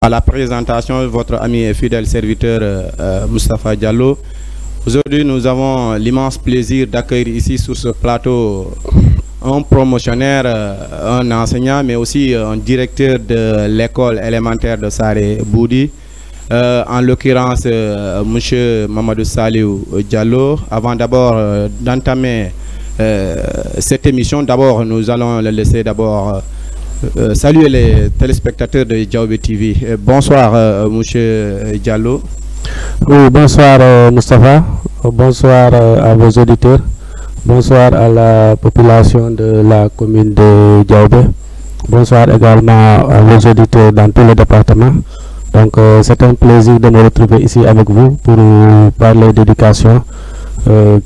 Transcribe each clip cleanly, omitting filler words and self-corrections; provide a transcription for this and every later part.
à la présentation de votre ami et fidèle serviteur Moustapha Diallo. Aujourd'hui, nous avons l'immense plaisir d'accueillir ici sur ce plateau un promotionnaire, un enseignant, mais aussi un directeur de l'école élémentaire de Saré Boudi, en l'occurrence M. Mamadou Saliou Diallo. Avant d'abord d'entamer cette émission, d'abord nous allons le laisser d'abord saluer les téléspectateurs de Diaobé TV. Bonsoir M. Diallo. Oui, bonsoir Moustapha, bonsoir à vos auditeurs, bonsoir à la population de la commune de Diaobé, bonsoir également à vos auditeurs dans tous les départements. Donc c'est un plaisir de me retrouver ici avec vous pour parler d'éducation,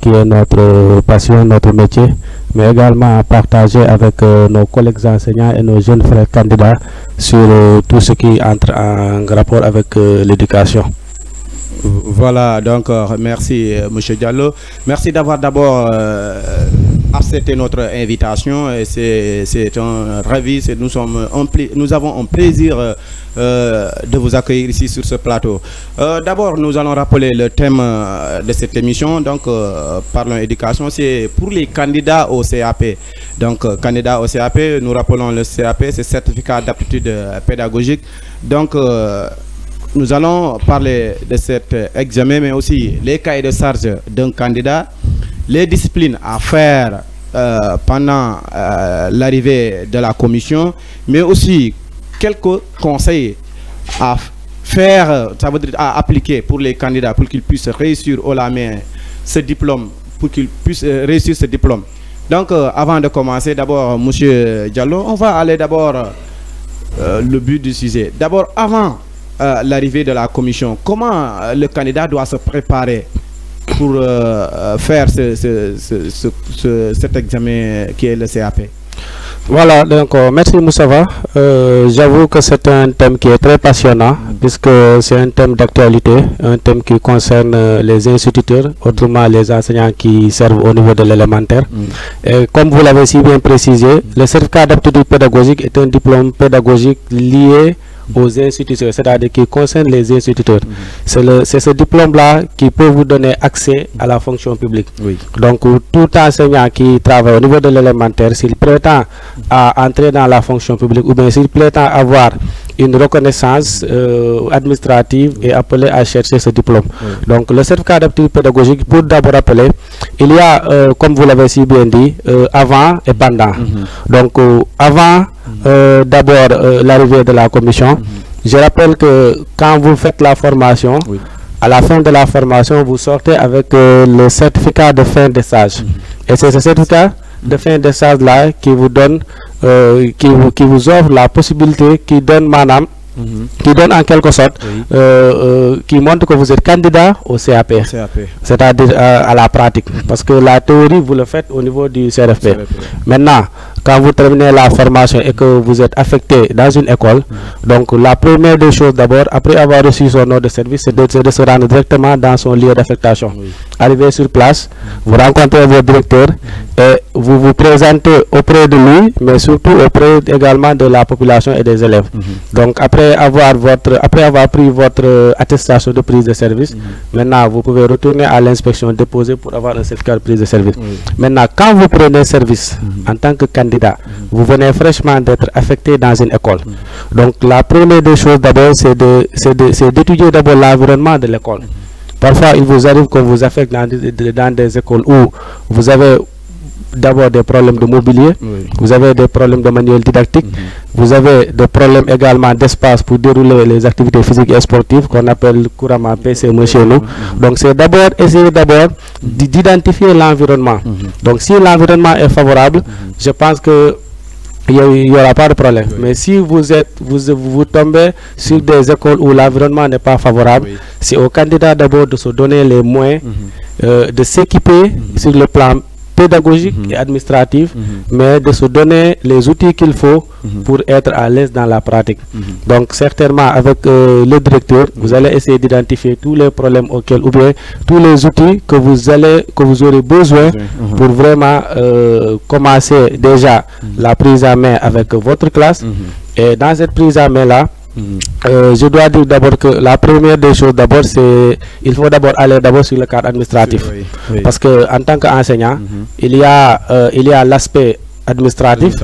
qui est notre passion, notre métier, mais également partager avec nos collègues enseignants et nos jeunes frères candidats sur tout ce qui entre en rapport avec l'éducation. Voilà, donc merci M. Diallo. Merci d'avoir d'abord accepté notre invitation. Et c'est un ravi, nous avons un plaisir de vous accueillir ici sur ce plateau. D'abord, nous allons rappeler le thème de cette émission. Donc, parlons éducation, c'est pour les candidats au CAP. Donc, candidats au CAP, nous rappelons le CAP, c'est certificat d'aptitude pédagogique. Donc, nous allons parler de cet examen, mais aussi les cahiers de charge d'un candidat, les disciplines à faire pendant l'arrivée de la commission, mais aussi quelques conseils à faire, ça veut dire à appliquer pour les candidats pour qu'ils puissent réussir au la main ce diplôme, pour qu'ils puissent réussir ce diplôme. Donc, avant de commencer, d'abord, M. Diallo, on va aller d'abord le but du sujet. D'abord, avant l'arrivée de la commission, comment le candidat doit se préparer pour faire cet examen qui est le CAP? Voilà, donc merci Moussava. J'avoue que c'est un thème qui est très passionnant puisque c'est un thème d'actualité, un thème qui concerne les instituteurs, autrement les enseignants qui servent au niveau de l'élémentaire. Et comme vous l'avez si bien précisé, le certificat d'aptitude pédagogique est un diplôme pédagogique lié aux instituteurs, c'est-à-dire qui concerne les instituteurs. C'est ce diplôme-là qui peut vous donner accès à la fonction publique. Oui. Donc, tout enseignant qui travaille au niveau de l'élémentaire, s'il prétend à entrer dans la fonction publique ou bien s'il prétend avoir une reconnaissance administrative est appelé à chercher ce diplôme. Oui. Donc, le certificat d'aptitude pédagogique, pour d'abord rappeler, il y a, comme vous l'avez si bien dit, avant et pendant. Donc, avant d'abord l'arrivée de la commission, je rappelle que quand vous faites la formation, à la fin de la formation, vous sortez avec le certificat de fin de stage. Et c'est ce certificat de fin de stage là qui vous donne, qui vous offre la possibilité, qui donne madame, qui donne en quelque sorte, qui montre que vous êtes candidat au CAP. C'est-à-dire à la pratique. Parce que la théorie, vous le faites au niveau du CRFP. Maintenant, quand vous terminez la formation et que vous êtes affecté dans une école, donc la première des choses d'abord, après avoir reçu son ordre de service, c'est de se rendre directement dans son lieu d'affectation. Arriver sur place, vous rencontrez votre directeur et vous vous présentez auprès de lui, mais surtout auprès également de la population et des élèves. Donc après avoir pris votre attestation de prise de service, maintenant vous pouvez retourner à l'inspection déposer pour avoir un certificat de prise de service. Maintenant, quand vous prenez service en tant que candidat, vous venez fraîchement d'être affecté dans une école. Donc la première des choses d'abord, c'est d'étudier d'abord l'environnement de l'école. Parfois, il vous arrive qu'on vous affecte dans des écoles où vous avez d'abord des problèmes de mobilier, vous avez des problèmes de manuel didactique, vous avez des problèmes également d'espace pour dérouler les activités physiques et sportives qu'on appelle couramment PCM chez nous. Donc c'est d'abord essayer d'identifier l'environnement. Donc si l'environnement est favorable, je pense que il n'y aura pas de problème. Mais si vous tombez sur des écoles où l'environnement n'est pas favorable, c'est au candidat d'abord de se donner les moyens de s'équiper sur le plan pédagogique et administratif, mais de se donner les outils qu'il faut pour être à l'aise dans la pratique. Donc certainement avec le directeur, vous allez essayer d'identifier tous les problèmes auxquels, ou bien tous les outils que vous aurez besoin pour vraiment commencer déjà la prise en main avec votre classe. Et dans cette prise en main là, je dois dire d'abord que la première des choses d'abord, c'est il faut d'abord aller d'abord sur le cadre administratif. Parce que en tant qu'enseignant, il y a l'aspect administratif,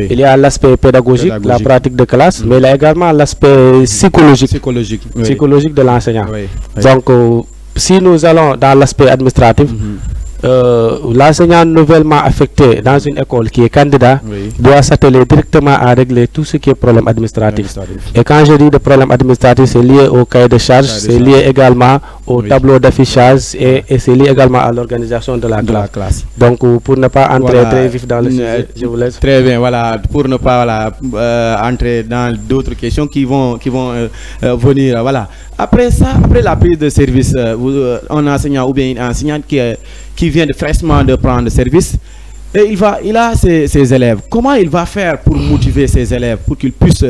il y a l'aspect pédagogique, la pratique de classe, mais il y a également l'aspect psychologique de l'enseignant. Donc, si nous allons dans l'aspect administratif, l'enseignant nouvellement affecté dans une école qui est candidat doit s'atteler directement à régler tout ce qui est problème administratif. Et quand je dis de problème administratif, c'est lié au cahier de charge, c'est lié également au tableau d'affichage et c'est lié également à l'organisation de la classe. Donc pour ne pas entrer très vif dans le sujet, je vous laisse. Très bien, voilà, pour ne pas entrer dans d'autres questions qui vont venir. Voilà. Après ça, après la prise de service, un enseignant ou bien une enseignante qui vient fraîchement de prendre service, et il a ses élèves. Comment il va faire pour motiver ses élèves, pour qu'ils puissent,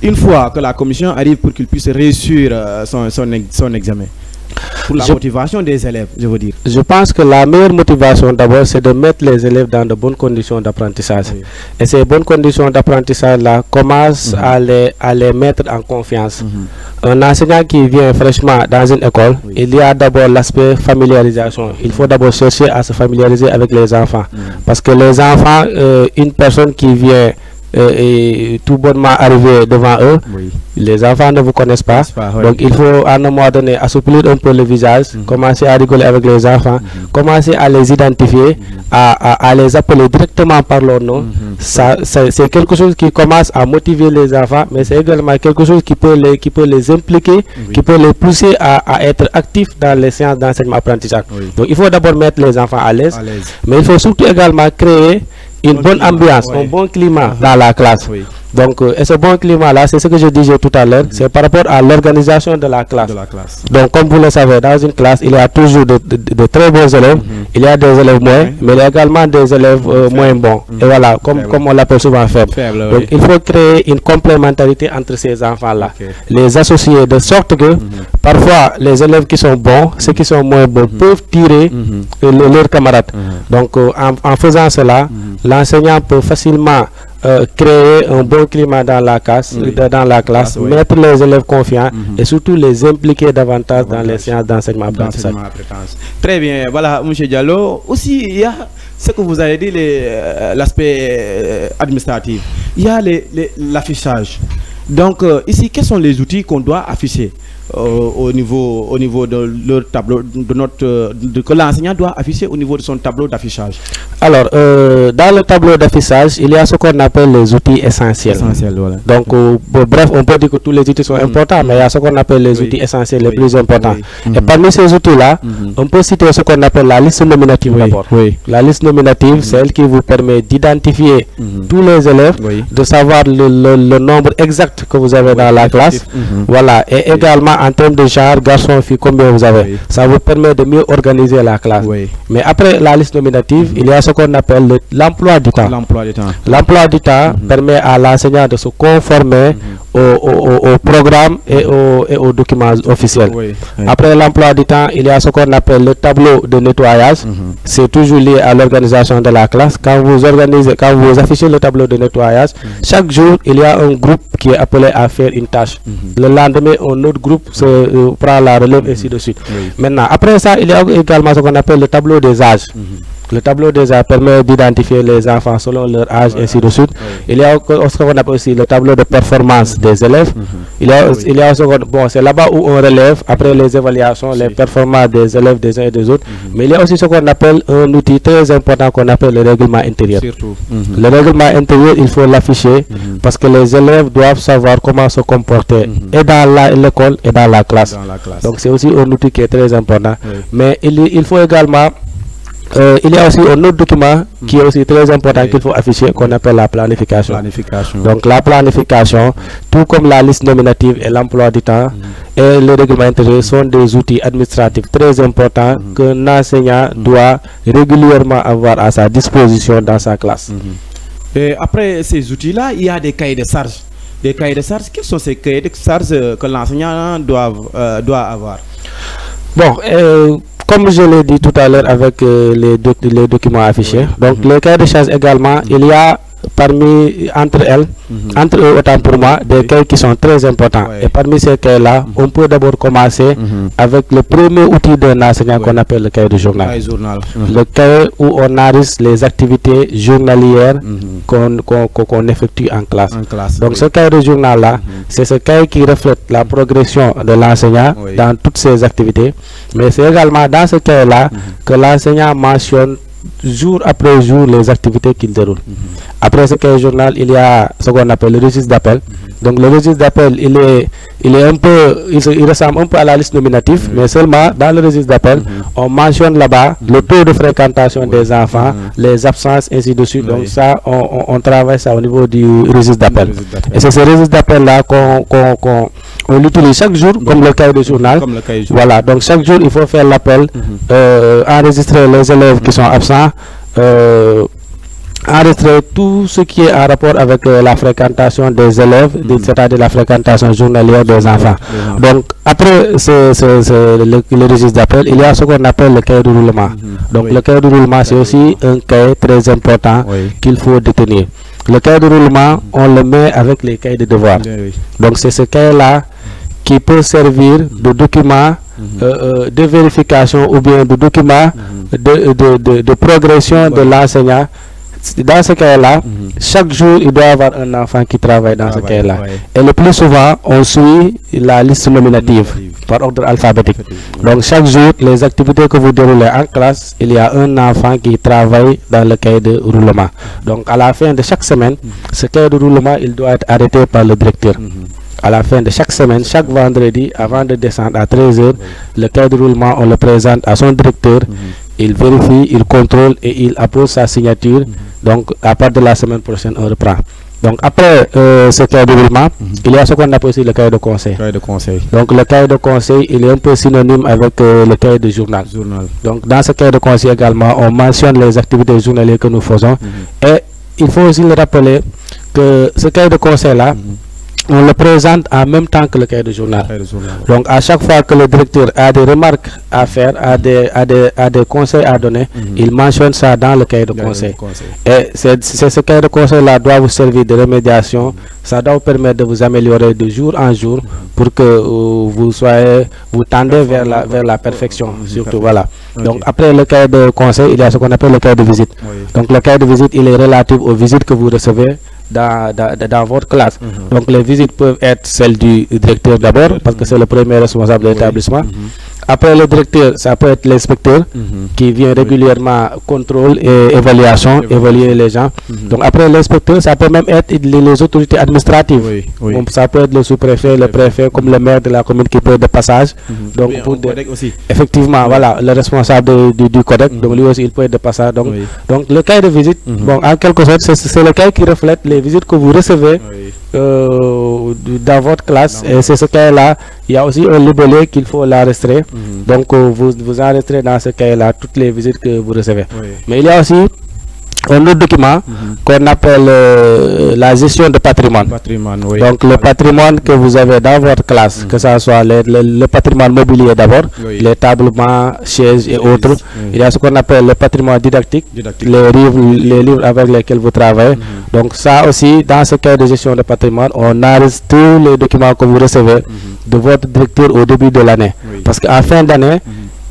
une fois que la commission arrive, pour qu'ils puissent réussir son examen? Pour la motivation des élèves, je veux dire. Je pense que la meilleure motivation d'abord, c'est de mettre les élèves dans de bonnes conditions d'apprentissage. Et ces bonnes conditions d'apprentissage-là commencent à les mettre en confiance. Un enseignant qui vient fraîchement dans une école, il y a d'abord l'aspect familiarisation. Il faut d'abord chercher à se familiariser avec les enfants. Parce que les enfants, une personne qui vient et tout bonnement arrivé devant eux, les enfants ne vous connaissent pas, donc il faut à un moment donné assouplir un peu le visage, commencer à rigoler avec les enfants, commencer à les identifier, à les appeler directement par leur nom. C'est quelque chose qui commence à motiver les enfants, mais c'est également quelque chose qui peut les impliquer, qui peut les pousser à être actifs dans les séances d'enseignement-apprentissage. Donc il faut d'abord mettre les enfants à l'aise, mais il faut surtout également créer une bonne ambiance, un bon climat dans la classe. Donc, et ce bon climat-là, c'est ce que je disais tout à l'heure, c'est par rapport à l'organisation de la classe. Donc, comme vous le savez, dans une classe, il y a toujours de très bons élèves, il y a des élèves moins, mais il y a également des élèves moins bons. Et voilà, comme on l'appelle souvent faible. Donc, il faut créer une complémentarité entre ces enfants-là, les associer de sorte que, parfois, les élèves qui sont bons, ceux qui sont moins bons, peuvent tirer leurs camarades. Donc, en faisant cela, l'enseignant peut facilement créer un bon climat dans la classe, mettre les élèves confiants et surtout les impliquer davantage dans les séances d'enseignement-apprentissage. Très bien, voilà, M. Diallo. Aussi, il y a ce que vous avez dit, l'aspect administratif. Il y a l'affichage. Donc, ici, quels sont les outils qu'on doit afficher au niveau de leur tableau, que l'enseignant doit afficher au niveau de son tableau d'affichage? Alors, dans le tableau d'affichage, il y a ce qu'on appelle les outils essentiels. Voilà. Donc, bref, on peut dire que tous les outils sont importants, mais il y a ce qu'on appelle les outils essentiels les plus importants. Et parmi ces outils-là, on peut citer ce qu'on appelle la liste nominative d'abord. La liste nominative, c'est elle qui vous permet d'identifier tous les élèves, de savoir le nombre exact que vous avez dans la classe. Voilà. Et également, en termes de genre, garçon, fille, combien vous avez. Ça vous permet de mieux organiser la classe. Mais après la liste nominative, il y a ce qu'on appelle l'emploi du temps. L'emploi du temps permet à l'enseignant de se conformer au programme et aux documents officiels. Après l'emploi du temps, il y a ce qu'on appelle le tableau de nettoyage. C'est toujours lié à l'organisation de la classe. Quand vous affichez le tableau de nettoyage, chaque jour, il y a un groupe qui est appelé à faire une tâche. Le lendemain, un autre groupe prend la relève, et ainsi de suite. Maintenant, après ça, il y a également ce qu'on appelle le tableau des âges. Le tableau des âges permet d'identifier les enfants selon leur âge, ainsi de suite. Il y a ce qu'on appelle aussi le tableau de performance des élèves. Il y a c'est là-bas où on relève, après les évaluations, les performances des élèves des uns et des autres. Mais il y a aussi ce qu'on appelle un outil très important qu'on appelle le règlement intérieur. Le règlement intérieur, il faut l'afficher parce que les élèves doivent savoir comment se comporter et dans l'école et dans la classe. Donc c'est aussi un outil qui est très important. Mais il faut également il y a aussi un autre document qui est aussi très important qu'il faut afficher, qu'on appelle la planification. Donc la planification, tout comme la liste nominative et l'emploi du temps et le règlement intérieur sont des outils administratifs très importants qu'un enseignant doit régulièrement avoir à sa disposition dans sa classe. Et après ces outils-là, il y a des cahiers de charges. Des cahiers de charges, quels sont ces cahiers de charges que l'enseignant doit avoir? Bon, comme je l'ai dit tout à l'heure avec les documents affichés, donc les cahiers de charges également, il y a entre elles, entre eux autant pour moi, des cahiers qui sont très importants. Et parmi ces cahiers-là, on peut d'abord commencer avec le premier outil d'un enseignant qu'on appelle le cahier de journal. Le cahier où on enregistre les activités journalières qu'on effectue en classe. Donc ce cahier de journal-là, c'est ce cahier qui reflète la progression de l'enseignant dans toutes ses activités. Mais c'est également dans ce cahier-là que l'enseignant mentionne jour après jour les activités qu'il déroule. Après ce cahier journal, il y a ce qu'on appelle le registre d'appel. Donc le registre d'appel, il ressemble un peu à la liste nominative, mais seulement dans le registre d'appel, on mentionne là-bas le taux de fréquentation des enfants, les absences, ainsi de suite. Donc ça, on travaille ça au niveau du registre d'appel. Et c'est ce registre d'appel-là qu'on utilise chaque jour comme le cahier de journal. Voilà, donc chaque jour, il faut faire l'appel, enregistrer les élèves qui sont absents, enregistrer tout ce qui est en rapport avec la fréquentation des élèves, c'est-à-dire la fréquentation journalière des enfants. Donc après le registre d'appel, il y a ce qu'on appelle le cahier de roulement. Donc le cahier de roulement, c'est aussi un cahier très important qu'il faut détenir. Le cahier de roulement, on le met avec les cahiers de devoirs. Donc c'est ce cahier-là qui peut servir de document de vérification ou bien de document de progression de l'enseignant. Dans ce cas-là, chaque jour, il doit y avoir un enfant qui travaille dans ce cas-là. Et le plus souvent, on suit la liste nominative par ordre alphabétique. Donc, chaque jour, les activités que vous déroulez en classe, il y a un enfant qui travaille dans le cahier de roulement. Donc, à la fin de chaque semaine, ce cahier de roulement, il doit être arrêté par le directeur. À la fin de chaque semaine, chaque vendredi, avant de descendre à 13 h, le cahier de roulement, on le présente à son directeur. Il vérifie, il contrôle et il appose sa signature. Donc, à partir de la semaine prochaine, on reprend. Donc, après ce cahier de roulement, il y a ce qu'on appelle aussi le cahier de conseil. Donc, le cahier de conseil, il est un peu synonyme avec le cahier de journal. Donc, dans ce cahier de conseil également, on mentionne les activités journalières que nous faisons. Et il faut aussi le rappeler que ce cahier de conseil-là, on le présente en même temps que le cahier de journal. Donc, à chaque fois que le directeur a des remarques à faire, a des conseils à donner, il mentionne ça dans le cahier de conseil. Et c'est ce cahier de conseil-là doit vous servir de remédiation. Ça doit vous permettre de vous améliorer de jour en jour pour que vous tendez vers la perfection, surtout. Voilà. Donc, après le cahier de conseil, il y a ce qu'on appelle le cahier de visite. Donc, le cahier de visite, il est relatif aux visites que vous recevez dans votre classe. Donc les visites peuvent être celles du directeur d'abord, parce que c'est le premier responsable de l'établissement. Après le directeur, ça peut être l'inspecteur qui vient régulièrement contrôle et évaluer les gens. Donc après l'inspecteur, ça peut même être les autorités administratives. Donc, ça peut être le sous-préfet, le préfet, comme le maire de la commune qui peut être de passage. Donc effectivement, voilà, le responsable du codec, donc lui aussi il peut être de passage. Donc le cahier de visite, bon, en quelque sorte, c'est le cahier qui reflète les visites que vous recevez dans votre classe. Et c'est ce cahier-là. Il y a aussi un libellé qu'il faut l'enregistrer. Donc vous enregistrez dans ce cahier-là toutes les visites que vous recevez. Mais il y a aussi un autre document qu'on appelle la gestion de patrimoine. Donc le patrimoine que vous avez dans votre classe, que ce soit le patrimoine mobilier d'abord, les tablements, chaises et autres. Il y a ce qu'on appelle le patrimoine didactique, les livres avec lesquels vous travaillez. Donc ça aussi, dans ce cas de gestion de patrimoine, on enregistre tous les documents que vous recevez de votre directeur au début de l'année. Parce qu'en fin d'année,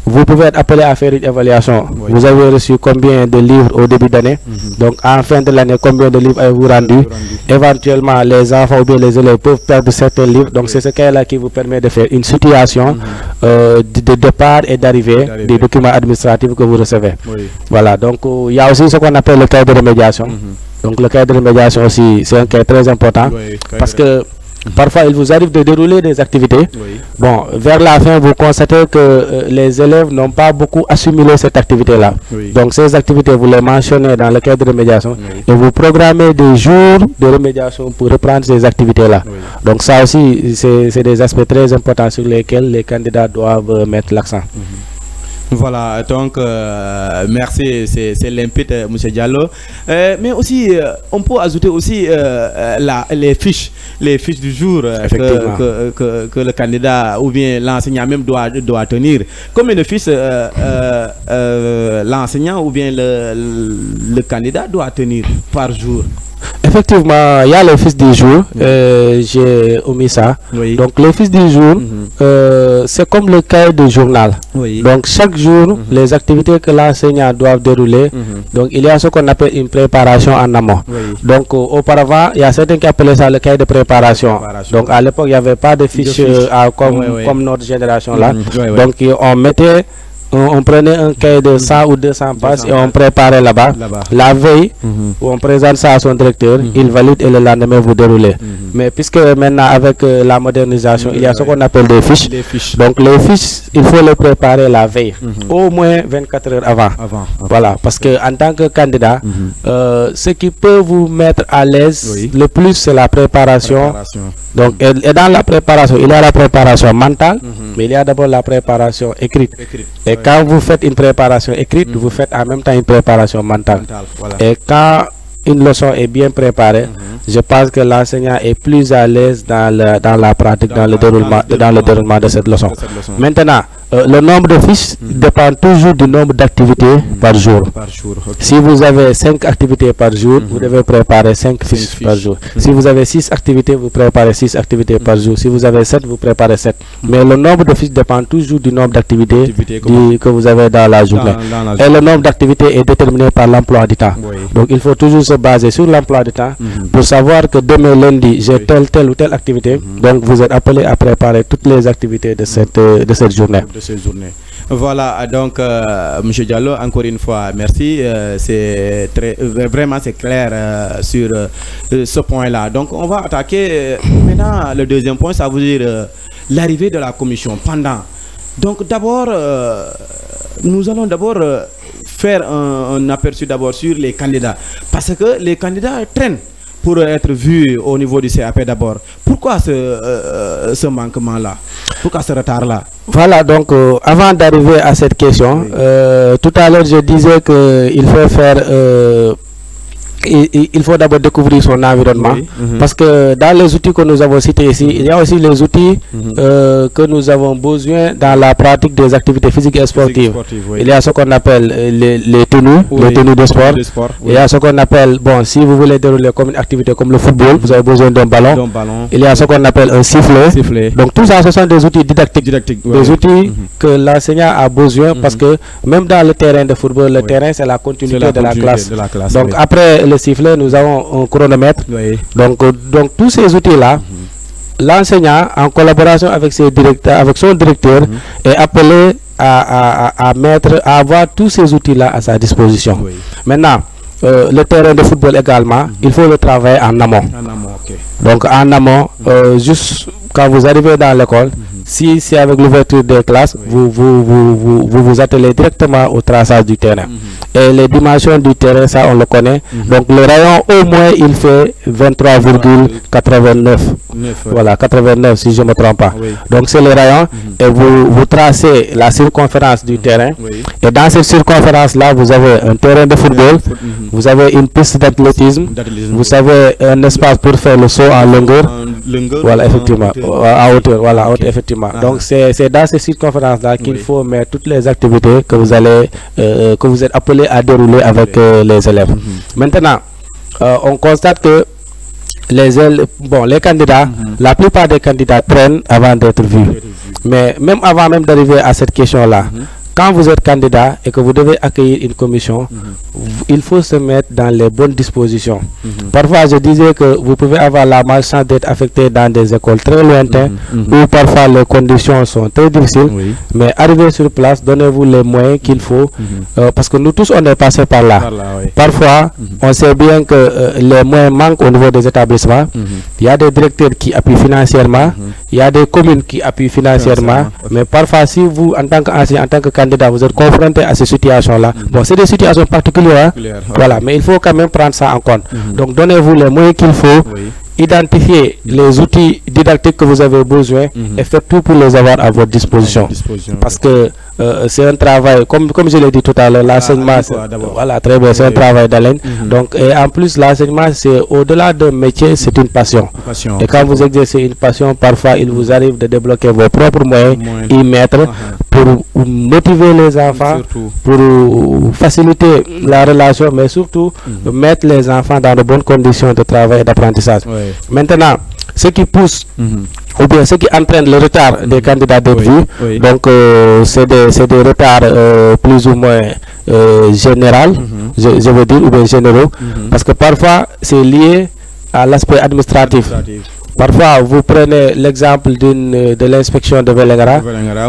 vous pouvez être appelé à faire une évaluation. Vous avez reçu combien de livres au début d'année? Donc, en fin de l'année, combien de livres avez-vous rendu? Éventuellement, les enfants ou bien les élèves peuvent perdre certains livres. Donc, c'est ce cas-là qui vous permet de faire une situation de départ et d'arrivée des documents administratifs que vous recevez. Voilà. Donc, il y a aussi ce qu'on appelle le cahier de remédiation. Donc, le cahier de remédiation aussi, c'est un cahier très important parce que parfois, il vous arrive de dérouler des activités. Bon, vers la fin, vous constatez que les élèves n'ont pas beaucoup assimilé cette activité-là. Donc, ces activités, vous les mentionnez dans le cadre de remédiation et vous programmez des jours de remédiation pour reprendre ces activités-là. Donc, ça aussi, c'est des aspects très importants sur lesquels les candidats doivent mettre l'accent. Voilà, donc merci, c'est limpide, M. Diallo. Mais aussi, on peut ajouter aussi les fiches du jour que le candidat ou bien l'enseignant même doit tenir. Combien de fiches l'enseignant ou bien le candidat doit tenir par jour? Effectivement, il y a les fiches du jour, j'ai omis ça. Oui. Donc les fiches du jour, c'est comme le cahier de journal. Oui. Donc chaque jour, les activités que l'enseignant doit dérouler, donc il y a ce qu'on appelle une préparation en amont. Oui. Donc auparavant, il y a certains qui appelaient ça le cahier de préparation. Donc à l'époque, il n'y avait pas de fiches comme notre génération là. Donc on prenait un cahier de 100 ou 200 pages et on préparait là-bas. La veille, on présente ça à son directeur, il valide et le lendemain vous déroulez. Mais puisque maintenant avec la modernisation, il y a ce qu'on appelle des fiches. Donc les fiches, il faut les préparer la veille, au moins 24 heures avant. Voilà, parce que en tant que candidat, ce qui peut vous mettre à l'aise le plus, c'est la préparation. Donc, et dans la préparation, il y a la préparation mentale, mais il y a d'abord la préparation écrite. Et quand vous faites une préparation écrite, vous faites en même temps une préparation mentale. Et quand une leçon est bien préparée, je pense que l'enseignant est plus à l'aise dans la pratique, dans le déroulement de cette leçon. Maintenant, le nombre de fiches dépend toujours du nombre d'activités par jour. Si vous avez 5 activités par jour, vous devez préparer 5 fiches par jour. Si vous avez 6 activités, vous préparez 6 activités par jour. Si vous avez 7, vous préparez 7. Mais le nombre de fiches dépend toujours du nombre d'activités que vous avez dans la journée. Et le nombre d'activités est déterminé par l'emploi du temps. Donc il faut toujours se baser sur l'emploi du temps pour savoir que demain lundi, j'ai telle ou telle activité. Donc vous êtes appelé à préparer toutes les activités de cette journée. Voilà, donc M. Diallo, encore une fois, merci. C'est vraiment c'est clair sur ce point-là. Donc on va attaquer maintenant le deuxième point, ça veut dire l'arrivée de la commission pendant. Donc d'abord, nous allons d'abord faire un aperçu d'abord sur les candidats, parce que les candidats traînent pour être vus au niveau du CAP d'abord. Pourquoi ce manquement-là? Pourquoi ce retard-là? Voilà, donc avant d'arriver à cette question, tout à l'heure je disais qu'il faut faire... il faut d'abord découvrir son environnement, parce que dans les outils que nous avons cités ici, il y a aussi les outils que nous avons besoin dans la pratique des activités physiques et sportives. Il y a ce qu'on appelle les tenues, les tenues de sport. Il y a ce qu'on appelle, bon, si vous voulez dérouler comme une activité comme le football, vous avez besoin d'un ballon. Il y a ce qu'on appelle un sifflet. Donc tout ça, ce sont des outils didactiques, des outils que l'enseignant a besoin, parce que même dans le terrain de football, le terrain c'est la continuité de la classe. Donc après le sifflet, nous avons un chronomètre. Donc tous ces outils-là, l'enseignant, en collaboration avec son directeur, est appelé à avoir tous ces outils-là à sa disposition. Maintenant, le terrain de football également, il faut le travailler en amont. Donc en amont, juste quand vous arrivez dans l'école, si c'est avec l'ouverture des classes, vous attelez directement au traçage du terrain. Et les dimensions du terrain, ça on le connaît. Donc le rayon au moins il fait 23,89. Voilà, 89 si je ne me trompe pas. Donc c'est le rayon et vous tracez la circonférence du terrain. Et dans cette circonférence-là, vous avez un terrain de football, vous avez une piste d'athlétisme, vous avez un espace pour faire le saut en longueur. Voilà, effectivement, à hauteur, voilà, effectivement. Donc c'est dans ces circonférences-là qu'il faut mettre toutes les activités que vous êtes appelés à dérouler avec les élèves. Maintenant, on constate que les candidats, la plupart des candidats traînent avant d'être vus. Mais même avant même d'arriver à cette question-là, quand vous êtes candidat et que vous devez accueillir une commission, il faut se mettre dans les bonnes dispositions. Parfois, je disais que vous pouvez avoir la malchance d'être affecté dans des écoles très lointaines où parfois les conditions sont très difficiles. Mais arrivez sur place, donnez-vous les moyens qu'il faut parce que nous tous, on est passé par là. Parfois, on sait bien que les moyens manquent au niveau des établissements. Il y a des directeurs qui appuient financièrement, il y a des communes qui appuient financièrement. Mais parfois, si vous, en tant qu'enseignant, en tant que candidat, vous êtes confronté à ces situations-là. Bon, c'est des situations particulières. Voilà, mais il faut quand même prendre ça en compte. Donc, donnez-vous les moyens qu'il faut identifiez les outils didactiques que vous avez besoin et faites tout pour les avoir à votre disposition. Parce que c'est un travail, comme je l'ai dit tout à l'heure, l'enseignement, voilà, très bien, c'est un travail d'haleine. Donc, et en plus, l'enseignement, c'est au-delà d'un métier, c'est une passion. Et quand vous exercez une passion, parfois, il vous arrive de débloquer vos propres moyens, y mettre pour motiver les enfants, pour faciliter la relation, mais surtout mettre les enfants dans de bonnes conditions de travail et d'apprentissage. Maintenant, ce qui pousse ou bien ce qui entraîne le retard des candidats d'être vus, donc c'est des retards plus ou moins général, je veux dire, ou bien généraux, parce que parfois c'est lié à l'aspect administratif. Parfois, vous prenez l'exemple de l'inspection de Vélingara.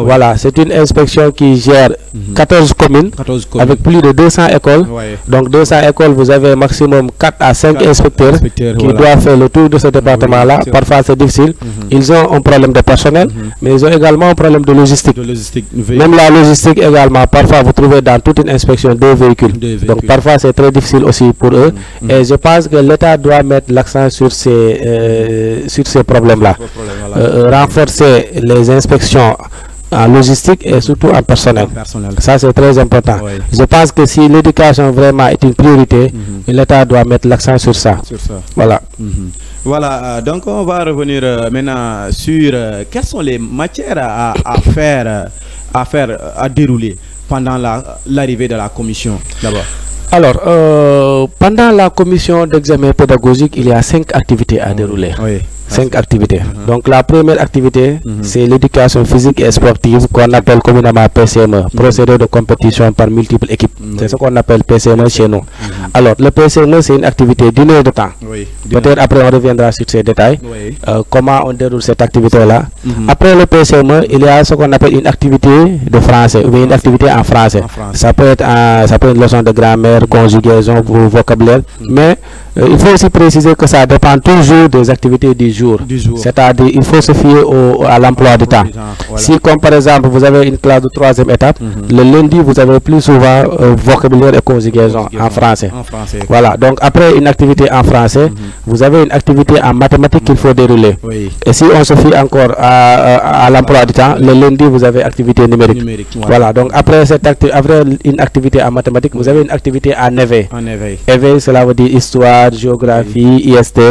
Voilà, c'est une inspection qui gère 14 communes avec plus de 200 écoles. Donc, 200 écoles, vous avez maximum 4 à 5 inspecteurs qui doivent faire le tour de ce département-là. Parfois, c'est difficile. Ils ont un problème de personnel, mais ils ont également un problème de logistique. Même la logistique également, parfois, vous trouvez dans toute une inspection 2 véhicules. Donc, parfois, c'est très difficile aussi pour eux. Et je pense que l'État doit mettre l'accent sur ces problèmes-là. Renforcer les inspections en logistique et surtout en personnel. Ça, c'est très important. Je pense que si l'éducation vraiment est une priorité, l'État doit mettre l'accent sur ça. Voilà. Voilà, donc on va revenir maintenant sur quelles sont les matières à dérouler pendant l'arrivée de la commission d'abord. Alors, pendant la commission d'examen pédagogique, il y a 5 activités à dérouler. 5 activités. Donc la première activité, c'est l'éducation physique et sportive qu'on appelle communément PCME, procédé de compétition par multiples équipes. C'est ce qu'on appelle PCME chez nous. Alors le PCME, c'est une activité d'une heure de temps. Peut-être après on reviendra sur ces détails. Comment on déroule cette activité-là. Après le PCME, il y a ce qu'on appelle une activité de français ou bien une activité en français. Ça peut être une leçon de grammaire, conjugaison, vocabulaire, mais il faut aussi préciser que ça dépend toujours des activités du jour. C'est-à-dire il faut se fier à l'emploi du temps. Si comme par exemple vous avez une classe de 3e étape, le lundi vous avez plus souvent vocabulaire et conjugaison en français. Voilà, donc après une activité en français, vous avez une activité en mathématiques qu'il faut dérouler. Et si on se fie encore à l'emploi du temps, le lundi vous avez activité numérique. Voilà, donc après une activité en mathématiques, vous avez une activité en éveil. Éveil, cela veut dire histoire, géographie, IST.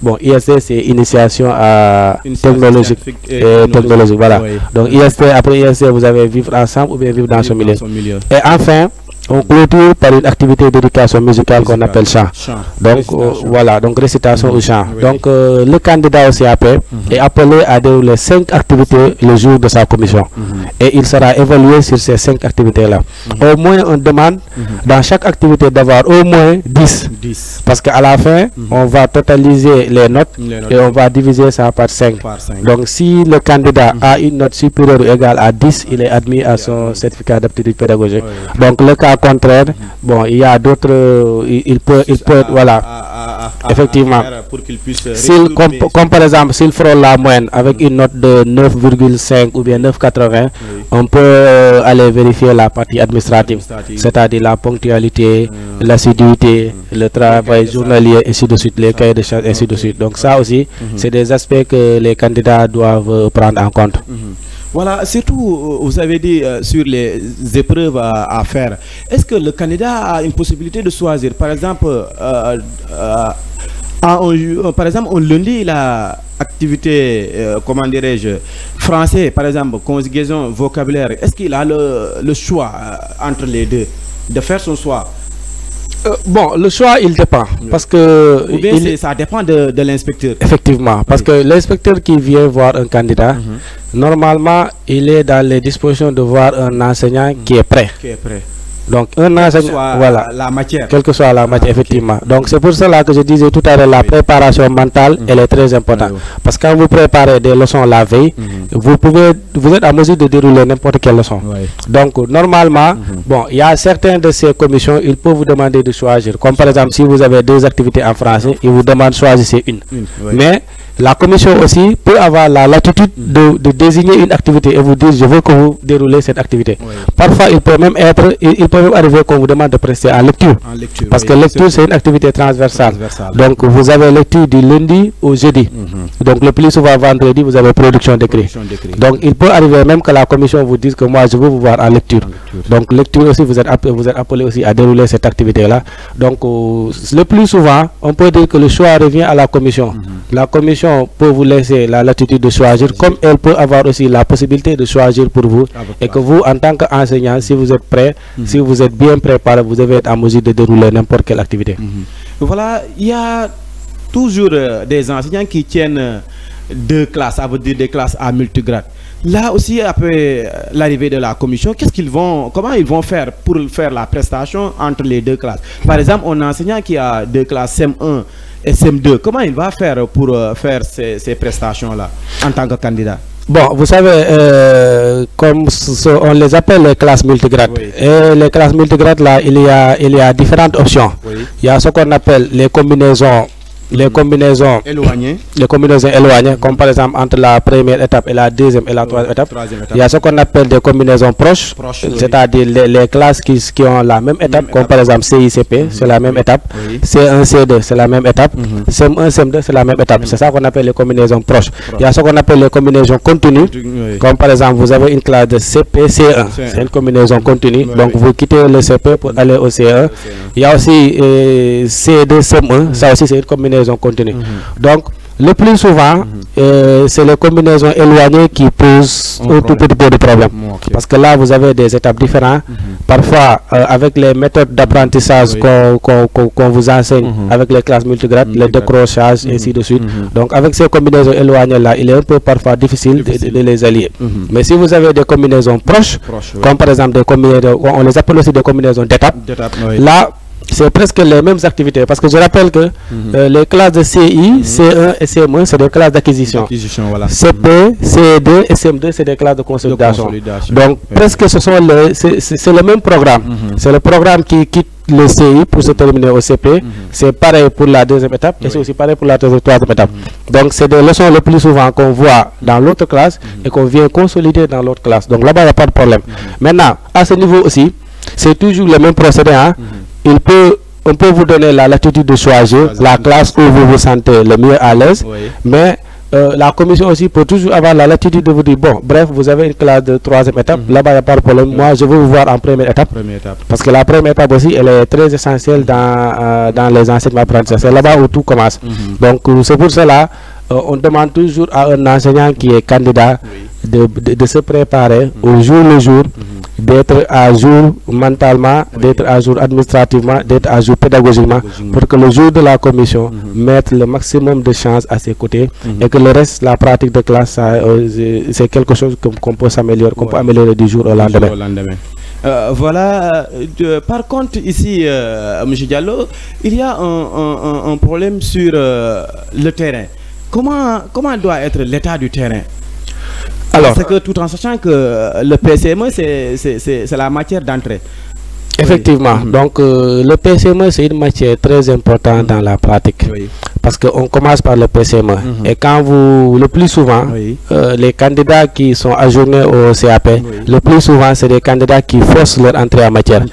Bon, IST c'est initiation à technologique et technologique. Voilà. Donc IST, après IST, vous avez vivre ensemble ou bien vivre dans ce milieu. Et enfin, on clôture par une activité d'éducation musicale qu'on appelle chant. Donc voilà, donc récitation ou chant. Donc le candidat au CAP est appelé à dérouler 5 activités le jour de sa commission. Et il sera évalué sur ces 5 activités-là. Au moins, on demande dans chaque activité d'avoir au moins 10. Parce qu'à la fin, on va totaliser les notes et on va diviser ça par 5. Donc si le candidat a une note supérieure ou égale à 10, il est admis à son certificat d'aptitude pédagogique. Donc le cas contraire, bon, il y a d'autres, il peut voilà, effectivement, comme par exemple s'il frôle la moyenne avec une note de 9,5 ou bien 9,80, on peut aller vérifier la partie administrative, c'est-à-dire la ponctualité, l'assiduité, le travail journalier, ainsi de suite, les cahiers de charges, ainsi de suite. Donc ça aussi, c'est des aspects que les candidats doivent prendre en compte. Voilà, surtout, vous avez dit sur les épreuves à faire. Est-ce que le candidat a une possibilité de choisir? Par exemple, un lundi, il a activité, comment dirais-je, français, par exemple, conjugaison, vocabulaire. Est-ce qu'il a le choix entre les deux, de faire son choix? Bon, le choix, il dépend. Parce que ou bien ça dépend de l'inspecteur. Effectivement, parce que l'inspecteur qui vient voir un candidat, normalement, il est dans les dispositions de voir un enseignant qui est prêt. Donc, un enseignant, voilà, la matière. Quelle que soit la matière, effectivement. Donc, c'est pour cela que je disais tout à l'heure, la préparation mentale, elle est très importante. Parce que quand vous préparez des leçons la veille, vous êtes en mesure de dérouler n'importe quelle leçon. Donc, normalement, bon, il y a certaines de ces commissions, ils peuvent vous demander de choisir. Comme par exemple, si vous avez 2 activités en français, ils vous demandent de choisir une. Mais La commission aussi peut avoir la latitude de désigner une activité et vous dire je veux que vous déroulez cette activité. Oui. Parfois il peut même arriver qu'on vous demande de prester en lecture. Parce que lecture c'est une activité transversale. Donc vous avez lecture du lundi au jeudi. Donc le plus souvent vendredi vous avez production d'écrit. Donc il peut arriver même que la commission vous dise que moi je veux vous voir en lecture. Donc lecture aussi vous êtes appelé aussi à dérouler cette activité là. Donc le plus souvent on peut dire que le choix revient à la commission. La commission peut vous laisser la latitude de choisir, comme elle peut avoir aussi la possibilité de choisir pour vous, et que vous en tant qu'enseignant, si vous êtes prêt, si vous êtes bien préparé, vous devez être en mesure de dérouler n'importe quelle activité. Voilà, il y a toujours des enseignants qui tiennent 2 classes, ça veut dire des classes à multigrade. Là aussi, après l'arrivée de la commission, comment ils vont faire pour faire la prestation entre les 2 classes? Par exemple, un enseignant qui a 2 classes CM1 et CM2, comment il va faire pour faire ces prestations-là en tant que candidat? Bon, vous savez, comme on les appelle les classes multigrades. Oui. Et les classes multigrades, là, il y a différentes options. Oui. Il y a ce qu'on appelle les combinaisons éloignées, comme par exemple entre la première étape et la deuxième et la troisième étape. Il y a ce qu'on appelle des combinaisons proches, c'est-à-dire les classes qui ont la même étape, comme par exemple CICP, c'est la même étape, C1, C2, c'est la même étape, CM1, CM2, c'est la même étape. C'est ça qu'on appelle les combinaisons proches. Il y a ce qu'on appelle les combinaisons continues, comme par exemple vous avez une classe de CP, C1, c'est une combinaison continue, donc vous quittez le CP pour aller au C1. Il y a aussi C2, CM1, ça aussi c'est une combinaison continue. Donc le plus souvent c'est les combinaisons éloignées qui posent un tout petit peu de problème, parce que là vous avez des étapes différentes. Parfois avec les méthodes d'apprentissage qu'on vous enseigne avec les classes multigrades, les décrochages ainsi de suite. Donc avec ces combinaisons éloignées là, il est un peu parfois difficile de les allier. Mais si vous avez des combinaisons proches, comme par exemple des combinaisons, on les appelle aussi des combinaisons d'étapes, là c'est presque les mêmes activités, parce que je rappelle que les classes de CI, C1 et CM1 c'est des classes d'acquisition. Voilà. CP, C2 et CM2 c'est des classes de consolidation. Donc presque c'est le même programme. C'est le programme qui quitte le CI pour se terminer au CP. C'est pareil pour la deuxième étape et c'est aussi pareil pour la troisième étape. Donc c'est des leçons le plus souvent qu'on voit dans l'autre classe et qu'on vient consolider dans l'autre classe. Donc là-bas il n'y a pas de problème. Maintenant à ce niveau aussi c'est toujours le même procédé. On peut vous donner la latitude de choisir la classe où vous vous sentez le mieux à l'aise, mais la commission aussi peut toujours avoir la latitude de vous dire bon, bref, vous avez une classe de 3e étape, là-bas il n'y a pas de problème, moi je veux vous voir en première étape, parce que la première étape aussi elle est très essentielle dans les enseignements apprentissages, c'est là-bas où tout commence. Donc c'est pour cela on demande toujours à un enseignant qui est candidat de se préparer au jour le jour, d'être à jour mentalement, d'être à jour administrativement, d'être à jour pédagogiquement, pour que le jour de la commission mette le maximum de chances à ses côtés et que le reste, la pratique de classe, c'est quelque chose qu'on peut s'améliorer, qu'on peut améliorer du jour au lendemain. Voilà. Par contre, ici, M. Diallo, il y a un problème sur le terrain. Comment doit être l'état du terrain? Alors, c'est que tout en sachant que le PCME, c'est la matière d'entrée. Effectivement. Donc, le PCME, c'est une matière très importante dans la pratique. Parce qu'on commence par le PCME. Et quand le plus souvent, les candidats qui sont ajournés au CAP, le plus souvent, c'est des candidats qui forcent leur entrée en matière.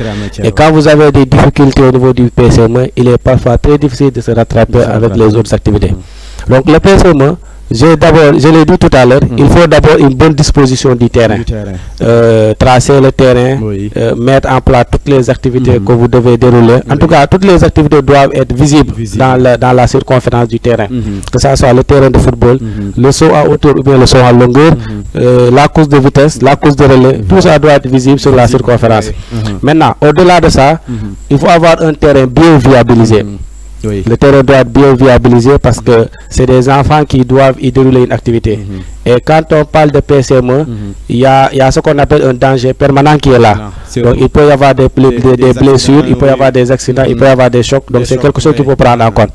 Et quand vous avez des difficultés au niveau du PCME, il est parfois très difficile de se rattraper avec les autres activités. Donc, le PCME, je l'ai dit tout à l'heure, il faut d'abord une bonne disposition du terrain. Tracer le terrain, mettre en place toutes les activités que vous devez dérouler. En tout cas, toutes les activités doivent être visibles dans la circonférence du terrain. Que ce soit le terrain de football, le saut à hauteur ou bien le saut à longueur, la course de vitesse, la course de relais, tout ça doit être visible sur la circonférence. Maintenant, au-delà de ça, il faut avoir un terrain bien viabilisé. Le terrain doit être bien viabilisé parce que c'est des enfants qui doivent y dérouler une activité. Et quand on parle de PCME, il y a ce qu'on appelle un danger permanent qui est là. Donc il peut y avoir des blessures, il peut y avoir des accidents, il peut y avoir des chocs. Donc c'est quelque chose qu'il faut prendre en compte.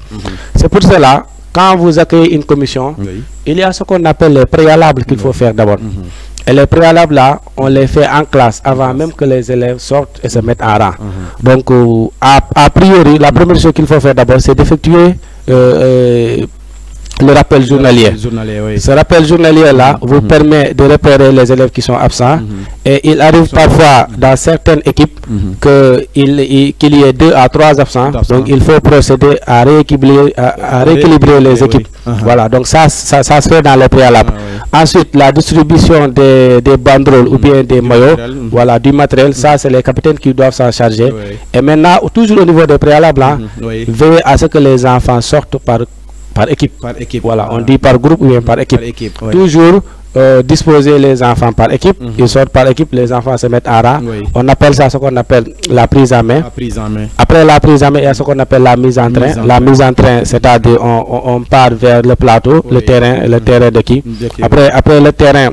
C'est pour cela, quand vous accueillez une commission, il y a ce qu'on appelle les préalables qu'il faut faire d'abord. Et les préalables là, on les fait en classe avant même que les élèves sortent et se mettent en rang. Donc a priori, la première chose qu'il faut faire d'abord, c'est d'effectuer le rappel journalier. Oui. Ce rappel journalier-là vous permet de repérer les élèves qui sont absents. Et il arrive parfois dans certaines équipes qu'il y ait 2 à 3 absents. Donc il faut procéder à rééquilibrer les équipes. Voilà, donc ça se fait dans le préalable. Ensuite, la distribution des banderoles ou bien des maillots, voilà, du matériel, ça c'est les capitaines qui doivent s'en charger. Et maintenant, toujours au niveau des préalables, veillez à ce que les enfants sortent par équipe. Voilà, on dit par groupe ou bien par équipe. Toujours disposer les enfants par équipe. Ils sortent par équipe, les enfants se mettent en rang. On appelle ça ce qu'on appelle la prise en main. Après la prise en main, il y a ce qu'on appelle la mise en train. La mise en train, c'est-à-dire on part vers le plateau, le terrain d'équipe. Après le terrain,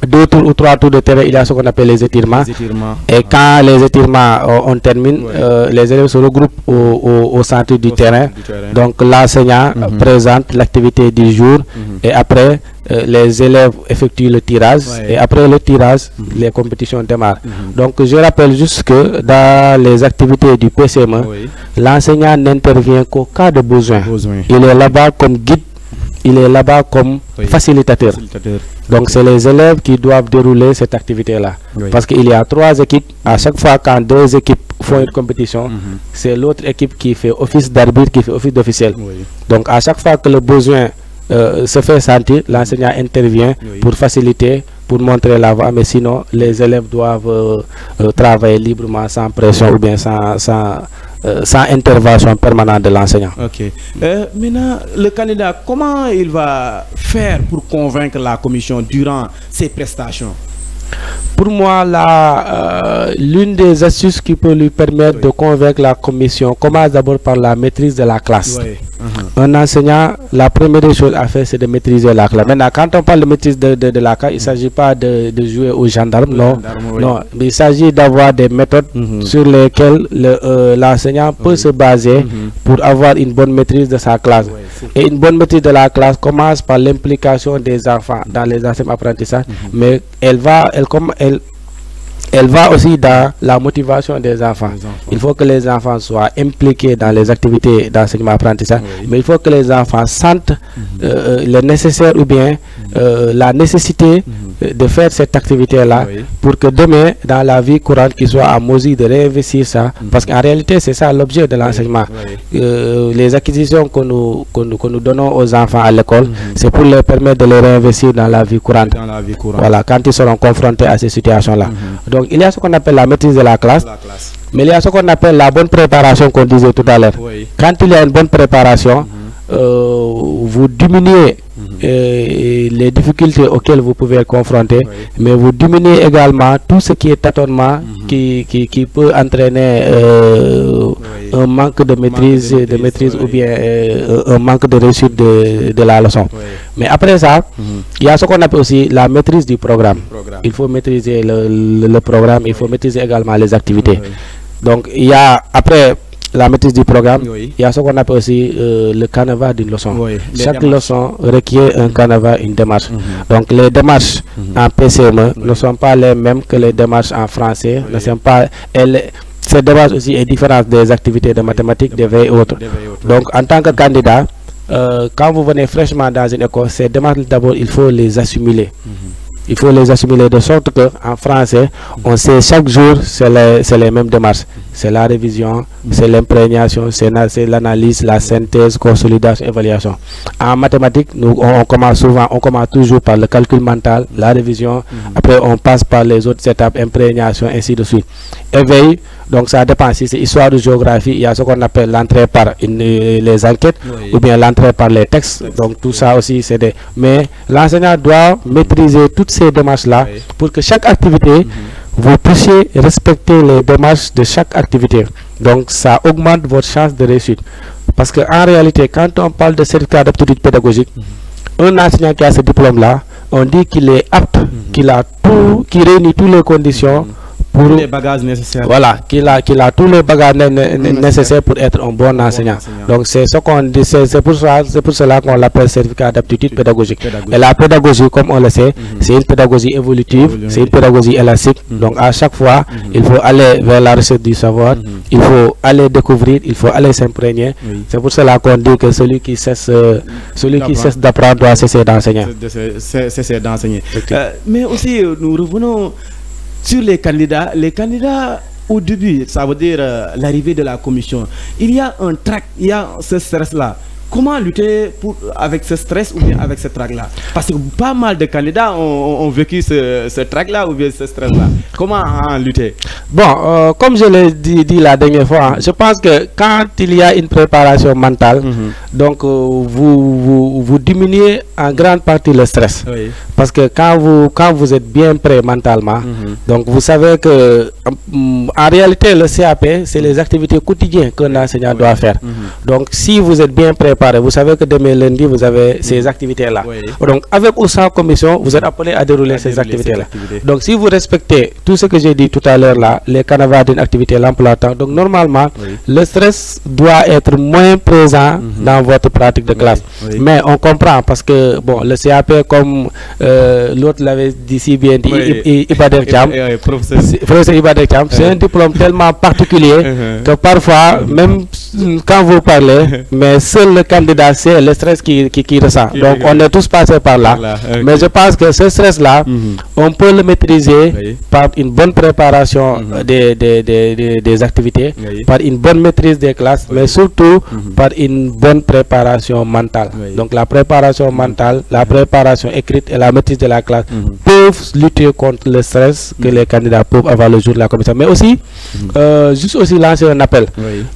2 tours ou 3 tours de terrain, il y a ce qu'on appelle les étirements. Et quand les étirements on termine, les élèves se regroupent au centre du terrain. Donc l'enseignant présente l'activité du jour et après les élèves effectuent le tirage et après le tirage, les compétitions démarrent. Donc je rappelle juste que dans les activités du PCME, l'enseignant n'intervient qu'au cas de besoin. Il est là-bas comme guide, il est là-bas comme facilitateur. Donc c'est les élèves qui doivent dérouler cette activité-là. Parce qu'il y a 3 équipes. À chaque fois quand 2 équipes font une compétition, c'est l'autre équipe qui fait office d'arbitre, qui fait office d'officiel. Donc à chaque fois que le besoin se fait sentir, l'enseignant intervient pour faciliter, pour montrer la voie, mais sinon les élèves doivent travailler librement, sans pression ou bien sans intervention permanente de l'enseignant. Ok. Maintenant, le candidat, comment il va faire pour convaincre la commission durant ses prestations? Pour moi, l'une des astuces qui peut lui permettre de convaincre la commission commence d'abord par la maîtrise de la classe. Un enseignant, la première des choses à faire, c'est de maîtriser la classe. Maintenant, quand on parle de maîtrise de la classe, il ne s'agit pas de jouer aux gendarmes, non. Mais il s'agit d'avoir des méthodes sur lesquelles l'enseignant peut se baser pour avoir une bonne maîtrise de sa classe. Et une bonne maîtrise de la classe commence par l'implication des enfants dans les enseignements apprentissages, mais elle va aussi dans la motivation des enfants. Il faut que les enfants soient impliqués dans les activités d'enseignement apprentissage, mais il faut que les enfants sentent le nécessaire ou bien la nécessité de faire cette activité-là pour que demain, dans la vie courante, qu'ils soient en mesure de réinvestir ça. Parce qu'en réalité, c'est ça l'objet de l'enseignement. Les acquisitions que nous donnons aux enfants à l'école, c'est pour leur permettre de les réinvestir dans la vie courante. Voilà, quand ils seront confrontés à ces situations-là. Donc, il y a ce qu'on appelle la maîtrise de la classe, mais il y a ce qu'on appelle la bonne préparation qu'on disait tout à l'heure. Quand il y a une bonne préparation, vous diminuez les difficultés auxquelles vous pouvez être confronter, mais vous diminuez également tout ce qui est tâtonnement qui peut entraîner un manque de maîtrise, ou bien un manque de réussite de la leçon. Mais après ça, il y a ce qu'on appelle aussi la maîtrise du programme. Il faut maîtriser le programme, il faut maîtriser également les activités. Donc il y a après la maîtrise du programme, il y a ce qu'on appelle aussi le canevas d'une leçon. Chaque leçon requiert un canevas, une démarche. Donc les démarches en PCME ne sont pas les mêmes que les démarches en français. Ne sont pas, cette démarche aussi est différente des activités de mathématiques, de veille et autres. Donc en tant que candidat, quand vous venez fraîchement dans une école, ces démarches d'abord il faut les assimiler. Il faut les assimiler de sorte que en français, on sait chaque jour c'est les mêmes démarches. C'est la révision, c'est l'imprégnation, c'est l'analyse, la synthèse, consolidation, évaluation. En mathématiques, on commence toujours par le calcul mental, la révision, après on passe par les autres étapes, imprégnation, ainsi de suite. Éveil, donc ça dépend si c'est histoire de géographie, il y a ce qu'on appelle l'entrée par les enquêtes ou bien l'entrée par les textes. Donc tout ça aussi c'est des... Mais l'enseignant doit maîtriser toutes ces démarches-là pour que chaque activité, vous puissiez respecter les démarches de chaque activité. Donc ça augmente votre chance de réussite. Parce qu'en réalité, quand on parle de certificat d'aptitude pédagogique, un enseignant qui a ce diplôme-là, on dit qu'il est apte, qu'il réunit toutes les conditions pour les bagages nécessaires. Voilà, qu'il a tous les bagages nécessaires pour être un bon enseignant. Donc c'est ce qu'on dit, c'est pour cela qu'on l'appelle certificat d'aptitude pédagogique. Et la pédagogie, comme on le sait, c'est une pédagogie évolutive, c'est une pédagogie élastique. Donc à chaque fois, il faut aller vers la recherche du savoir, il faut aller découvrir, il faut aller s'imprégner. C'est pour cela qu'on dit que celui qui cesse d'apprendre doit cesser d'enseigner. Cesser d'enseigner. Mais aussi, nous revenons sur les candidats. Les candidats, au début, ça veut dire l'arrivée de la commission, il y a un trac, il y a ce stress-là. Comment lutter avec ce stress ou bien avec ce trac-là? Parce que pas mal de candidats ont vécu ce trac-là ou bien ce stress-là. Comment en lutter? Bon, comme je l'ai dit la dernière fois, je pense que quand il y a une préparation mentale, donc vous diminuez en grande partie le stress. Oui. Parce que quand vous êtes bien prêt mentalement, donc vous savez que en réalité le CAP, c'est les activités quotidiennes qu'un enseignant doit faire. Donc si vous êtes bien préparé, vous savez que demain lundi, vous avez ces activités-là. Oui. Donc, avec ou sans commission, vous êtes appelé à dérouler ces activités-là. Donc, si vous respectez tout ce que j'ai dit tout à l'heure là, les canevas d'une activité, l'emploi-temps, donc normalement, le stress doit être moins présent dans votre pratique de classe. Mais on comprend parce que, bon, le CAP, comme l'autre l'avait dit si bien dit, Ibader Thiam, professeur Ibader Thiam, c'est un diplôme tellement particulier que parfois, même quand vous parlez, mais seul le candidat sait le stress qui ressent. Donc on est tous passés par là. Mais je pense que ce stress-là, on peut le maîtriser par une bonne préparation des activités, par une bonne maîtrise des classes, mais surtout par une bonne préparation mentale. Donc la préparation mentale, la préparation écrite et la maîtrise de la classe peuvent lutter contre le stress que les candidats peuvent avoir le jour de la commission. Mais aussi, juste aussi lancer un appel.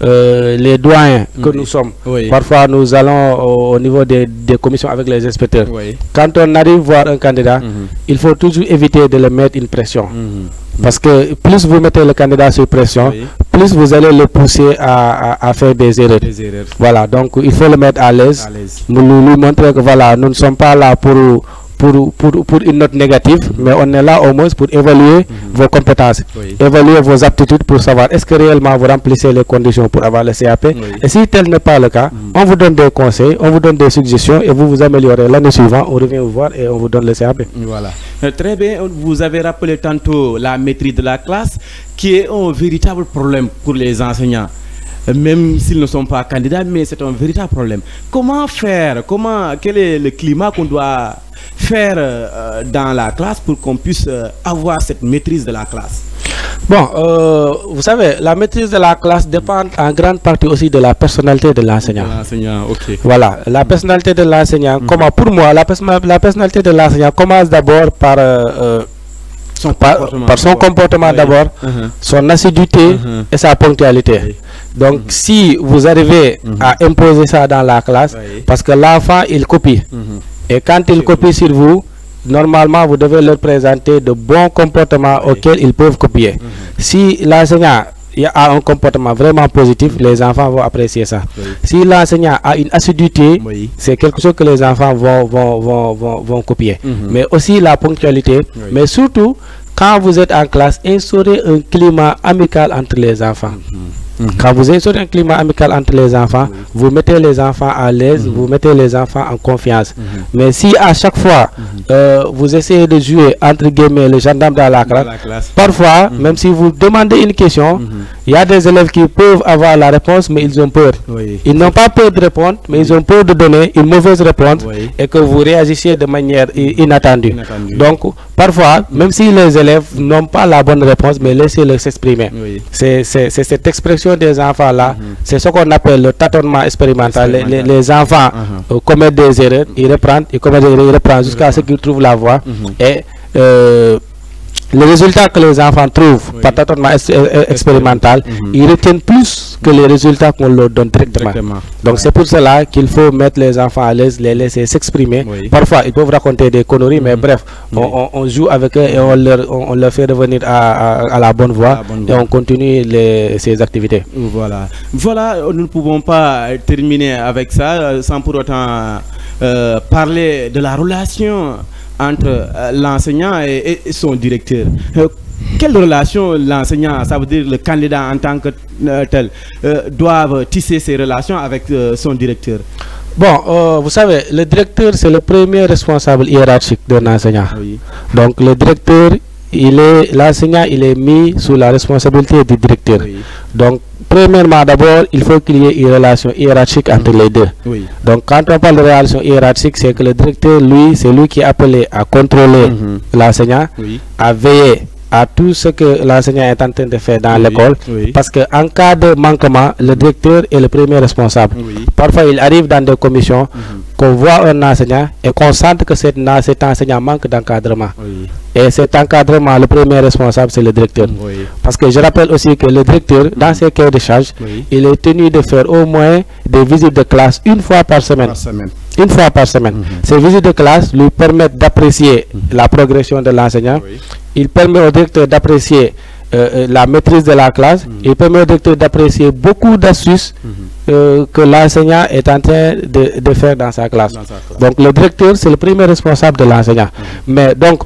Les doyens que nous sommes, parfois nous allons au niveau des commissions avec les inspecteurs. Quand on arrive voir un candidat, il faut toujours éviter de le mettre une pression. Parce que plus vous mettez le candidat sur pression, plus vous allez le pousser à faire des erreurs. Voilà, donc il faut le mettre à l'aise, nous lui montrer que voilà, nous ne sommes pas là pour une note négative, mais on est là au moins pour évaluer vos compétences, évaluer vos aptitudes pour savoir est-ce que réellement vous remplissez les conditions pour avoir le CAP. Et si tel n'est pas le cas, on vous donne des conseils, on vous donne des suggestions et vous vous améliorez. L'année suivante, on revient vous voir et on vous donne le CAP. Voilà. Très bien, vous avez rappelé tantôt la maîtrise de la classe qui est un véritable problème pour les enseignants. Même s'ils ne sont pas candidats, mais c'est un véritable problème. Comment faire? Quel est le climat qu'on doit faire dans la classe pour qu'on puisse avoir cette maîtrise de la classe? Bon, vous savez, la maîtrise de la classe dépend en grande partie aussi de la personnalité de l'enseignant. Voilà, la personnalité de l'enseignant, pour moi, la personnalité de l'enseignant commence d'abord par son comportement d'abord, son assiduité et sa ponctualité. Donc si vous arrivez à imposer ça dans la classe, parce que l'enfant il copie, et quand il copie sur vous, normalement vous devez leur présenter de bons comportements auxquels ils peuvent copier. Si l'enseignant a un comportement vraiment positif, les enfants vont apprécier ça. Si l'enseignant a une assiduité, c'est quelque chose que les enfants vont copier. Mais aussi la ponctualité, mais surtout quand vous êtes en classe, instaurez un climat amical entre les enfants. Quand vous instaurez un climat amical entre les enfants, vous mettez les enfants à l'aise, vous mettez les enfants en confiance. Mais si à chaque fois vous essayez de jouer entre guillemets le gendarme dans la classe, parfois, même si vous demandez une question, il y a des élèves qui peuvent avoir la réponse, mais ils ont peur. Ils n'ont pas peur de répondre, mais ils ont peur de donner une mauvaise réponse et que vous réagissiez de manière inattendue. Donc, parfois, même si les élèves n'ont pas la bonne réponse, mais laissez-les s'exprimer. C'est cette expression des enfants là, c'est ce qu'on appelle le tâtonnement expérimental. Les enfants commettent des erreurs, ils reprennent, ils commettent des erreurs, ils reprennent jusqu'à ce qu'ils trouvent la voie. Et les résultats que les enfants trouvent par tâtonnement expérimental, ils retiennent plus que les résultats qu'on leur donne directement. Donc c'est pour cela qu'il faut mettre les enfants à l'aise, les laisser s'exprimer. Parfois ils peuvent raconter des conneries, mais bref, on joue avec eux et on leur fait revenir à la bonne voie et on continue ces activités. Voilà, nous ne pouvons pas terminer avec ça sans pour autant parler de la relation entre l'enseignant et son directeur. Quelle relation l'enseignant, ça veut dire le candidat en tant que tel, doivent tisser ses relations avec son directeur? Bon, vous savez, le directeur, c'est le premier responsable hiérarchique d'un enseignant. Oui. Donc, le directeur, l'enseignant, il est mis sous la responsabilité du directeur. Oui. Donc, premièrement, d'abord, il faut qu'il y ait une relation hiérarchique entre les deux. Oui. Donc, quand on parle de relation hiérarchique, c'est que le directeur, lui, c'est lui qui est appelé à contrôler l'enseignant, Oui. à veiller à tout ce que l'enseignant est en train de faire dans l'école. Oui. Parce qu'en cas de manquement, le directeur est le premier responsable. Oui. Parfois, il arrive dans des commissions qu'on voit un enseignant et qu'on sente que cet enseignant manque d'encadrement. Oui. Et cet encadrement, le premier responsable, c'est le directeur. Oui. Parce que je rappelle aussi que le directeur, dans ses cahiers de charge, Oui. il est tenu de faire au moins des visites de classe une fois par semaine. Une fois par semaine. Ces visites de classe lui permettent d'apprécier la progression de l'enseignant. Oui. Il permet au directeur d'apprécier la maîtrise de la classe. Il permet au directeur d'apprécier beaucoup d'astuces que l'enseignant est en train de faire dans sa classe. Donc le directeur, c'est le premier responsable de l'enseignant. Mais donc,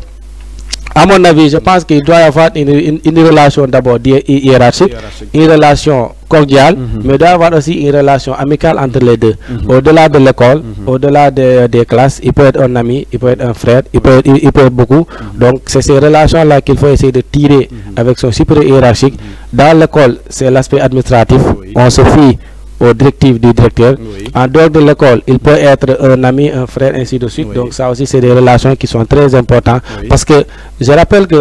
à mon avis, je pense qu'il doit y avoir une relation d'abord hiérarchique, une relation cordiale, mais il doit y avoir aussi une relation amicale entre les deux. Au-delà de l'école, au-delà des classes, il peut être un ami, il peut être un frère, il peut être beaucoup. Donc, c'est ces relations-là qu'il faut essayer de tirer avec son supérieur hiérarchique. Dans l'école, c'est l'aspect administratif. On se fie aux directives du directeur. Oui. En dehors de l'école, il peut être un ami, un frère, ainsi de suite. Oui. Donc ça aussi, c'est des relations qui sont très importantes. Oui. Parce que je rappelle que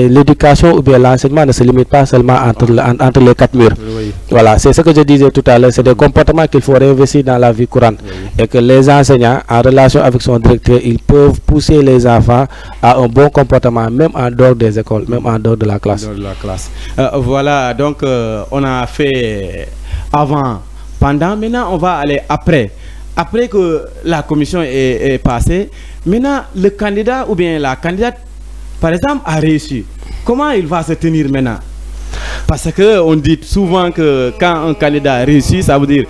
l'éducation ou bien l'enseignement ne se limite pas seulement entre les quatre murs. Oui. Voilà, c'est ce que je disais tout à l'heure. C'est des comportements qu'il faut réinvestir dans la vie courante. Oui. Et que les enseignants, en relation avec son directeur, ils peuvent pousser les enfants à un bon comportement, même en dehors des écoles, même en dehors de la classe. De la classe. Voilà, donc on a fait avant, pendant, maintenant on va aller après. Après que la commission est passée, maintenant le candidat ou bien la candidate, par exemple, a réussi. Comment il va se tenir maintenant? Parce qu'on dit souvent que quand un candidat réussit, ça veut dire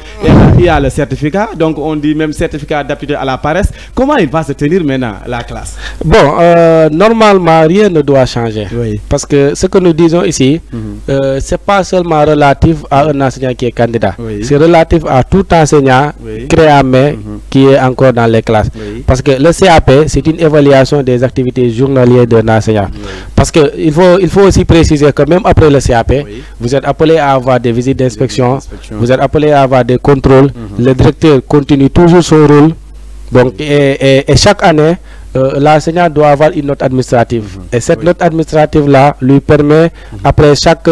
qu'il y a le certificat, donc on dit même certificat d'aptitude à la paresse. Comment il va se tenir maintenant, la classe? Bon, normalement, rien ne doit changer. Oui. Parce que ce que nous disons ici, c'est pas seulement relatif à un enseignant qui est candidat. Oui. C'est relatif à tout enseignant Oui. créé à main qui est encore dans les classes. Oui. Parce que le CAP, c'est une évaluation des activités journalières d'un enseignant. Oui. Parce qu'il faut aussi préciser que même après le CAP, Oui. vous êtes appelé à avoir des visites d'inspection, vous êtes appelé à avoir des contrôles. Le directeur continue toujours son rôle. Donc, et chaque année, l'enseignant doit avoir une note administrative. Et cette note administrative-là lui permet, après chaque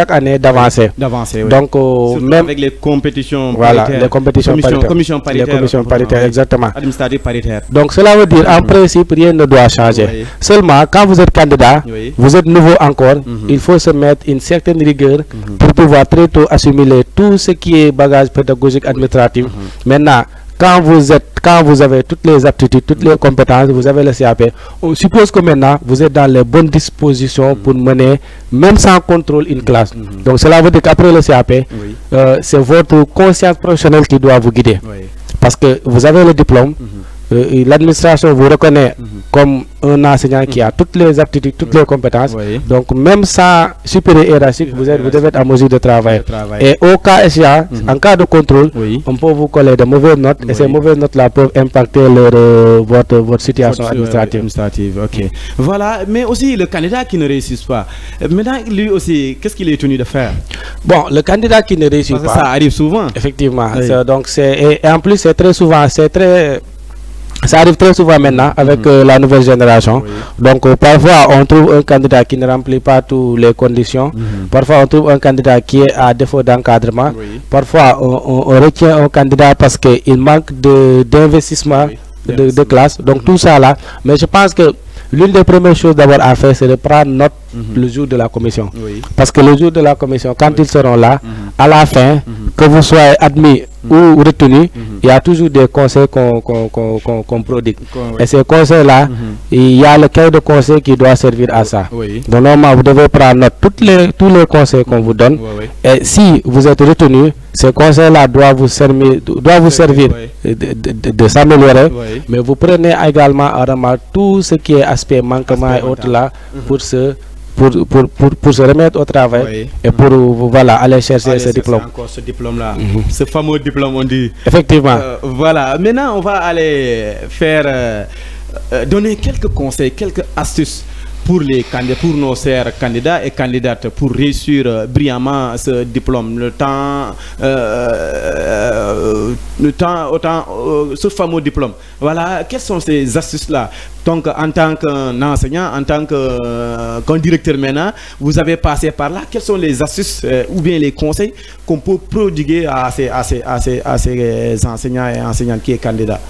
année, d'avancer. D'avancer, oui. Donc, même avec les compétitions voilà, paritaires. les compétitions paritaires. Commission paritaire. Les commissions paritaires, Oui. exactement. Administrative paritaire. Donc, cela veut dire, en principe, rien ne doit changer. Oui. Seulement, quand vous êtes candidat, Oui. vous êtes nouveau encore, il faut se mettre une certaine rigueur pour pouvoir très tôt assimiler tout ce qui est bagage pédagogique administratif. Maintenant, quand vous avez toutes les aptitudes, toutes les compétences, vous avez le CAP, on suppose que maintenant vous êtes dans les bonnes dispositions pour mener, même sans contrôle, une classe. Donc cela veut dire qu'après le CAP, Oui. c'est votre conscience professionnelle qui doit vous guider. Oui. Parce que vous avez le diplôme, l'administration vous reconnaît comme un enseignant qui a toutes les aptitudes, toutes les compétences. Oui. Donc même sans supérieur hiérarchique, vous devez être en mesure de travailler. Et au cas échéant, en cas de contrôle, Oui. on peut vous coller de mauvaises notes et ces mauvaises notes-là peuvent impacter votre situation administrative. Ok. Voilà, mais aussi le candidat qui ne réussit pas. Maintenant, lui aussi, qu'est-ce qu'il est tenu de faire? Bon, le candidat qui ne réussit Parce que pas, ça arrive souvent. effectivement. Oui. Donc et en plus, c'est très souvent, ça arrive très souvent maintenant avec la nouvelle génération. Oui. Donc parfois on trouve un candidat qui ne remplit pas toutes les conditions. Parfois on trouve un candidat qui est à défaut d'encadrement. Oui. Parfois on retient un candidat parce qu'il manque d'investissement Oui. de classe. Donc tout ça là. Mais je pense que l'une des premières choses d'abord à faire, c'est de prendre note le jour de la commission. Oui. Parce que le jour de la commission, quand ils seront là, à la fin, que vous soyez admis ou retenu, il y a toujours des conseils qu'on prodigue. Et ces conseils-là, il y a le cahier de conseil qui doit servir à ça. Oui. Donc normalement, vous devez prendre note tous les conseils qu'on vous donne. Et si vous êtes retenu, ces conseils-là doivent vous servir, de s'améliorer. Mais vous prenez également en remarque tout ce qui est aspect manquement et autres là pour se remettre au travail et pour voilà, aller chercher ce diplôme. Encore ce diplôme-là, ce fameux diplôme, on dit. Effectivement. Voilà, maintenant on va aller faire, donner quelques conseils, quelques astuces pour les candidats, pour nos chers candidats et candidates pour réussir brillamment ce diplôme, ce fameux diplôme. Voilà, quelles sont ces astuces-là? Donc, en tant qu'enseignant, en tant qu'un directeur maintenant, vous avez passé par là. Quelles sont les astuces ou bien les conseils qu'on peut prodiguer à ces enseignants et enseignantes qui sont candidats?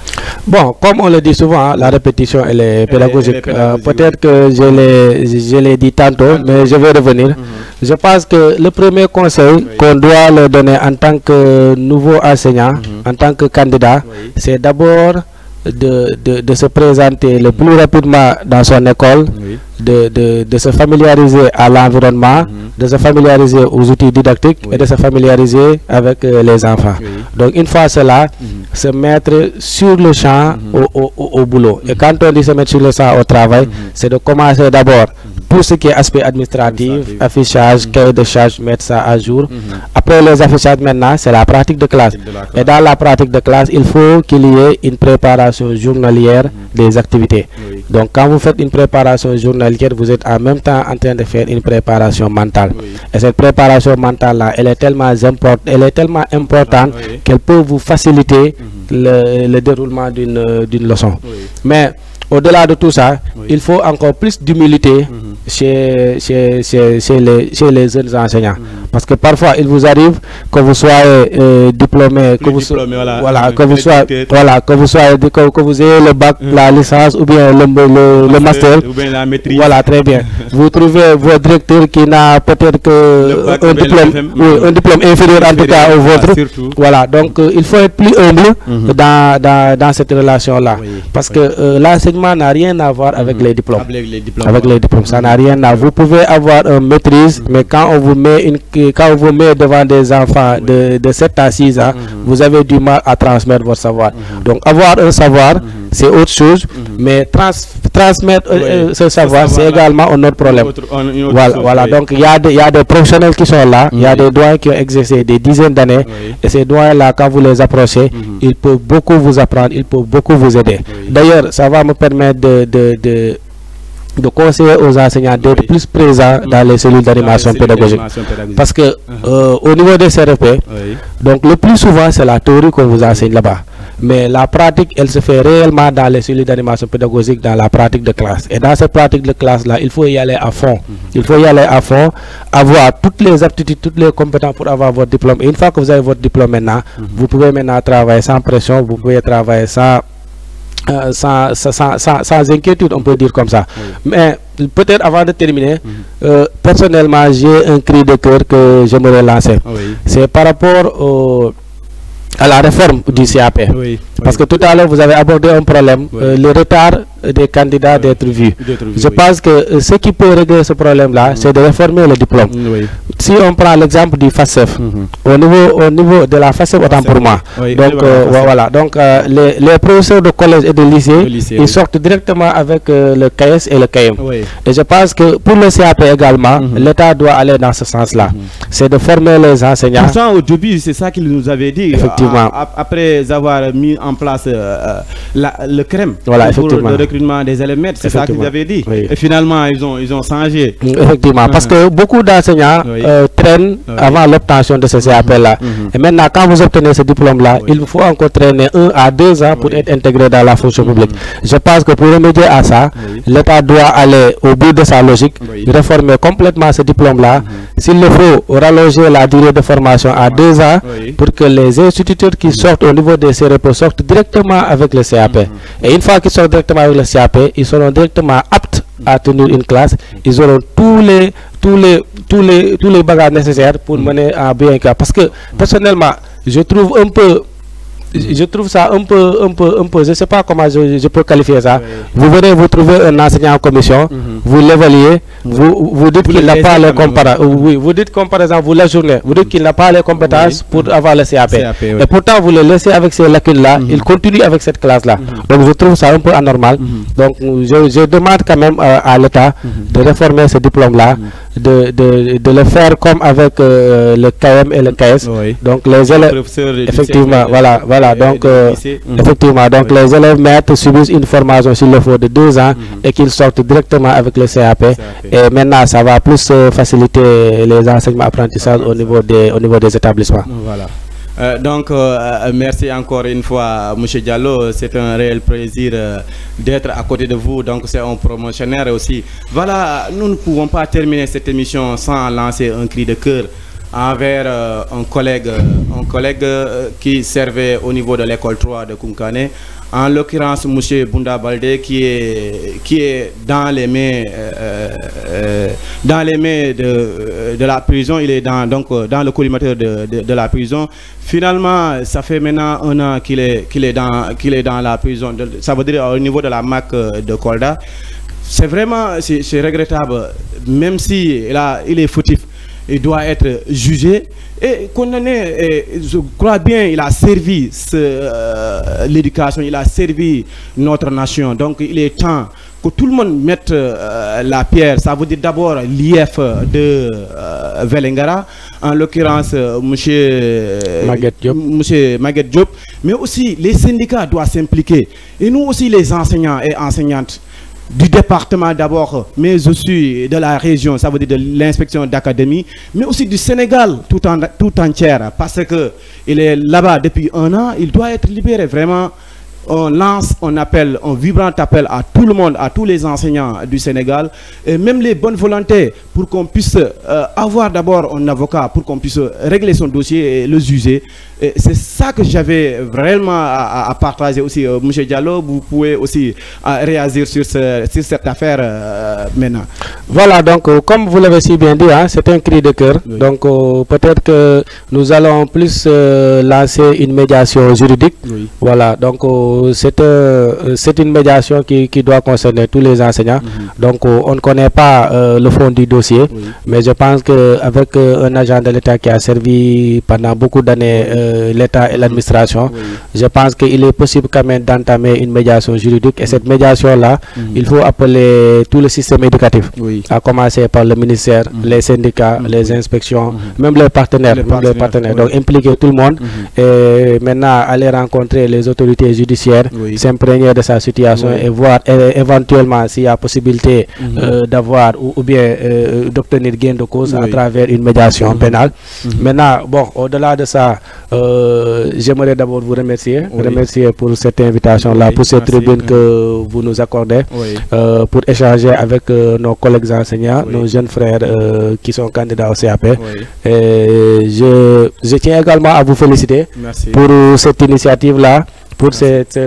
Bon, comme on le dit souvent, la répétition elle est pédagogique. Peut-être que je l'ai dit tantôt, mais je vais revenir. Je pense que le premier conseil qu'on doit leur donner en tant que nouveau enseignant, en tant que candidat, c'est d'abord de se présenter le plus rapidement dans son école, de se familiariser à l'environnement, de se familiariser aux outils didactiques et de se familiariser avec les enfants. Donc une fois cela, se mettre sur le champ au boulot. Et quand on dit se mettre sur le champ au travail, c'est de commencer d'abord tout ce qui est aspect administratif, affichage, cahier de charge, mettre ça à jour. Après les affichages maintenant, c'est la pratique de classe. Et dans la pratique de classe, il faut qu'il y ait une préparation journalière des activités. Donc quand vous faites une préparation journalière, vous êtes en même temps en train de faire une préparation mentale. Et cette préparation mentale-là, elle est tellement importante qu'elle peut vous faciliter le déroulement d'une leçon. Mais au-delà de tout ça, il faut encore plus d'humilité chez les jeunes enseignants. Parce que parfois, il vous arrive que vous soyez diplômé, que vous ayez le bac, la licence ou bien le master. Ou bien la maîtrise. Voilà, très bien. Vous trouvez votre directeur qui n'a peut-être un diplôme inférieur en tout cas au vôtre. Voilà, donc il faut être plus humble dans cette relation-là. Parce que l'enseignement n'a rien à voir avec les diplômes. Avec les diplômes, ça n'a rien à voir. Vous pouvez avoir une maîtrise, mais quand on vous met devant des enfants de 7 à 6 ans, vous avez du mal à transmettre votre savoir. Donc avoir un savoir, c'est autre chose, mais transmettre ce savoir, c'est également un autre problème. Voilà, donc il y a des professionnels qui sont là, il y a des doyens qui ont exercé des dizaines d'années, et ces doyens-là, quand vous les approchez, ils peuvent beaucoup vous apprendre, ils peuvent beaucoup vous aider. D'ailleurs, ça va me permettre de conseiller aux enseignants d'être plus présents dans les cellules d'animation pédagogique. Parce que au niveau des CRP, donc le plus souvent c'est la théorie qu'on vous enseigne là-bas. Mais la pratique, elle se fait réellement dans les cellules d'animation pédagogique, dans la pratique de classe. Et dans cette pratique de classe-là, il faut y aller à fond. Il faut y aller à fond, avoir toutes les aptitudes, toutes les compétences pour avoir votre diplôme. Et une fois que vous avez votre diplôme maintenant, vous pouvez maintenant travailler sans pression, vous pouvez travailler sans inquiétude, on peut dire comme ça. Mais peut-être avant de terminer, personnellement, j'ai un cri de cœur que j'aimerais lancer. C'est par rapport à la réforme du CAP. Parce que tout à l'heure, vous avez abordé un problème, le retard des candidats d'être vus. Je pense que ce qui peut régler ce problème-là, c'est de réformer le diplôme. Si on prend l'exemple du FACEF, au niveau de la FACEF, autant pour moi. Donc, voilà. Donc, les professeurs de collège et de lycée, ils sortent directement avec le CAES et le CAEM. Et je pense que pour le CAP également, l'État doit aller dans ce sens-là. C'est de former les enseignants. Pourtant, au début, c'est ça qu'il nous avait dit. Effectivement. Après avoir mis en place le CREM, voilà, pour le recrutement des élèves maîtres, c'est ça qu'ils avaient dit. Et finalement, ils ont changé. Effectivement, parce que beaucoup d'enseignants traînent avant l'obtention de ce CAP-là. Et maintenant, quand vous obtenez ce diplôme-là, il faut encore traîner 1 à 2 ans pour être intégré dans la fonction publique. Je pense que pour remédier à ça, l'État doit aller au bout de sa logique, réformer complètement ce diplôme-là. S'il le faut, rallonger la durée de formation à 2 ans pour que les instituteurs qui sortent au niveau des CRP sortent directement avec le CAP. Et une fois qu'ils sortent directement avec le CAP, ils seront directement aptes à tenir une classe, ils auront tous les bagages nécessaires pour mener à bien un cas. Parce que personnellement, je trouve ça un peu, je ne sais pas comment je peux qualifier ça. Vous venez, vous trouvez un enseignant en commission, vous l'évaluez, vous dites qu'il n'a pas les compétences. Oui, vous dites comme par exemple, vous l'ajournez, vous dites qu'il n'a pas les compétences pour avoir le CAP. Et pourtant, vous le laissez avec ces lacunes-là, il continue avec cette classe-là. Donc, je trouve ça un peu anormal. Donc, je demande quand même à l'État de réformer ce diplôme-là, de le faire comme avec le KM et le KS. Donc, les élèves, effectivement, voilà, donc effectivement, donc les élèves maîtres subissent une formation s'il le faut de 2 ans et qu'ils sortent directement avec le CAP. Et maintenant, ça va plus faciliter les enseignements apprentissages au niveau des établissements. Voilà. Donc, merci encore une fois, M. Diallo. C'est un réel plaisir d'être à côté de vous. Donc, c'est un promotionnaire aussi. Voilà, nous ne pouvons pas terminer cette émission sans lancer un cri de cœur envers un collègue qui servait au niveau de l'école 3 de Koungkané, en l'occurrence M. Bounda Baldé, qui est dans les mains de la prison. Il est dans le collimateur de la prison. Finalement, ça fait maintenant 1 an qu'il est dans la prison. Ça veut dire au niveau de la MAC de Kolda. C'est vraiment c'est regrettable, même si il est fautif. Il doit être jugé et condamné. Et je crois bien il a servi l'éducation, il a servi notre nation. Donc il est temps que tout le monde mette la pierre. Ça veut dire d'abord l'IF de Vélingara, en l'occurrence M. Maguette Diop, mais aussi les syndicats doivent s'impliquer. Et nous aussi les enseignants et enseignantes du département d'abord, mais aussi de la région, ça veut dire de l'inspection d'académie, mais aussi du Sénégal tout entière, parce que il est là-bas depuis 1 an, il doit être libéré. Vraiment, on lance un vibrant appel à tout le monde, à tous les enseignants du Sénégal, et même les bonnes volontés, pour qu'on puisse avoir d'abord un avocat, pour qu'on puisse régler son dossier et le juger. C'est ça que j'avais vraiment à partager aussi. M. Diallo, vous pouvez aussi réagir sur cette affaire maintenant. Voilà, donc comme vous l'avez si bien dit, hein, c'est un cri de cœur. Oui. Donc peut-être que nous allons plus lancer une médiation juridique. Oui. Voilà, donc c'est une médiation qui doit concerner tous les enseignants. Donc on ne connaît pas le fond du dossier, mais je pense qu'avec un agent de l'État qui a servi pendant beaucoup d'années l'État et l'administration, je pense qu'il est possible quand même d'entamer une médiation juridique. Et cette médiation-là, il faut appeler tout le système éducatif, à commencer par le ministère, les syndicats, les inspections, même les partenaires. Donc impliquer tout le monde et maintenant aller rencontrer les autorités judiciaires, s'imprégner de sa situation et voir éventuellement s'il y a possibilité d'avoir ou bien d'obtenir gain de cause à travers une médiation pénale. Maintenant, bon, au-delà de ça, j'aimerais d'abord vous remercier pour cette invitation-là, pour cette tribune que vous nous accordez, pour échanger avec nos collègues enseignants, nos jeunes frères qui sont candidats au CAP. Et je tiens également à vous féliciter pour cette initiative-là, pour cette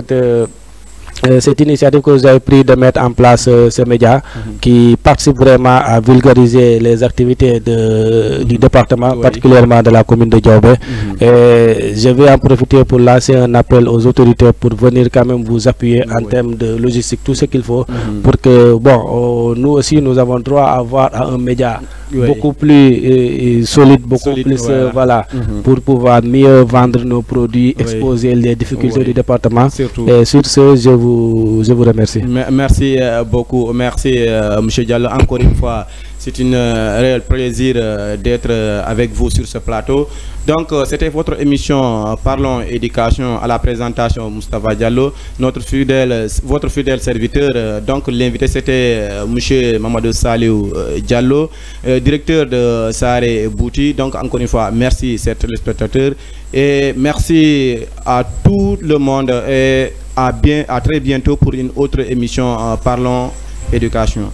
initiative que vous avez pris de mettre en place ce média qui participe vraiment à vulgariser les activités du département, particulièrement de la commune de Diaobé. Et je vais en profiter pour lancer un appel aux autorités pour venir quand même vous appuyer en termes de logistique, tout ce qu'il faut pour que, bon, nous aussi nous avons droit à avoir un média beaucoup plus solide, beaucoup plus voilà, pour pouvoir mieux vendre nos produits, exposer les difficultés du département. Et sur ce, je vous remercie. Merci beaucoup. Merci M. Diallo. Encore une fois, c'est un réel plaisir d'être avec vous sur ce plateau. Donc, c'était votre émission Parlons Éducation, à la présentation Moustapha Diallo, votre fidèle serviteur. Donc, l'invité, c'était M. Mamadou Saliou Diallo, directeur de Saré Bouti. Donc, encore une fois, merci, chers téléspectateurs. Et merci à tout le monde. Et à très bientôt pour une autre émission Parlons Éducation.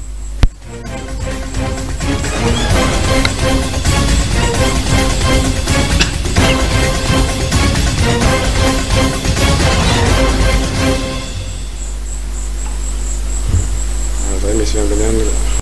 question beneen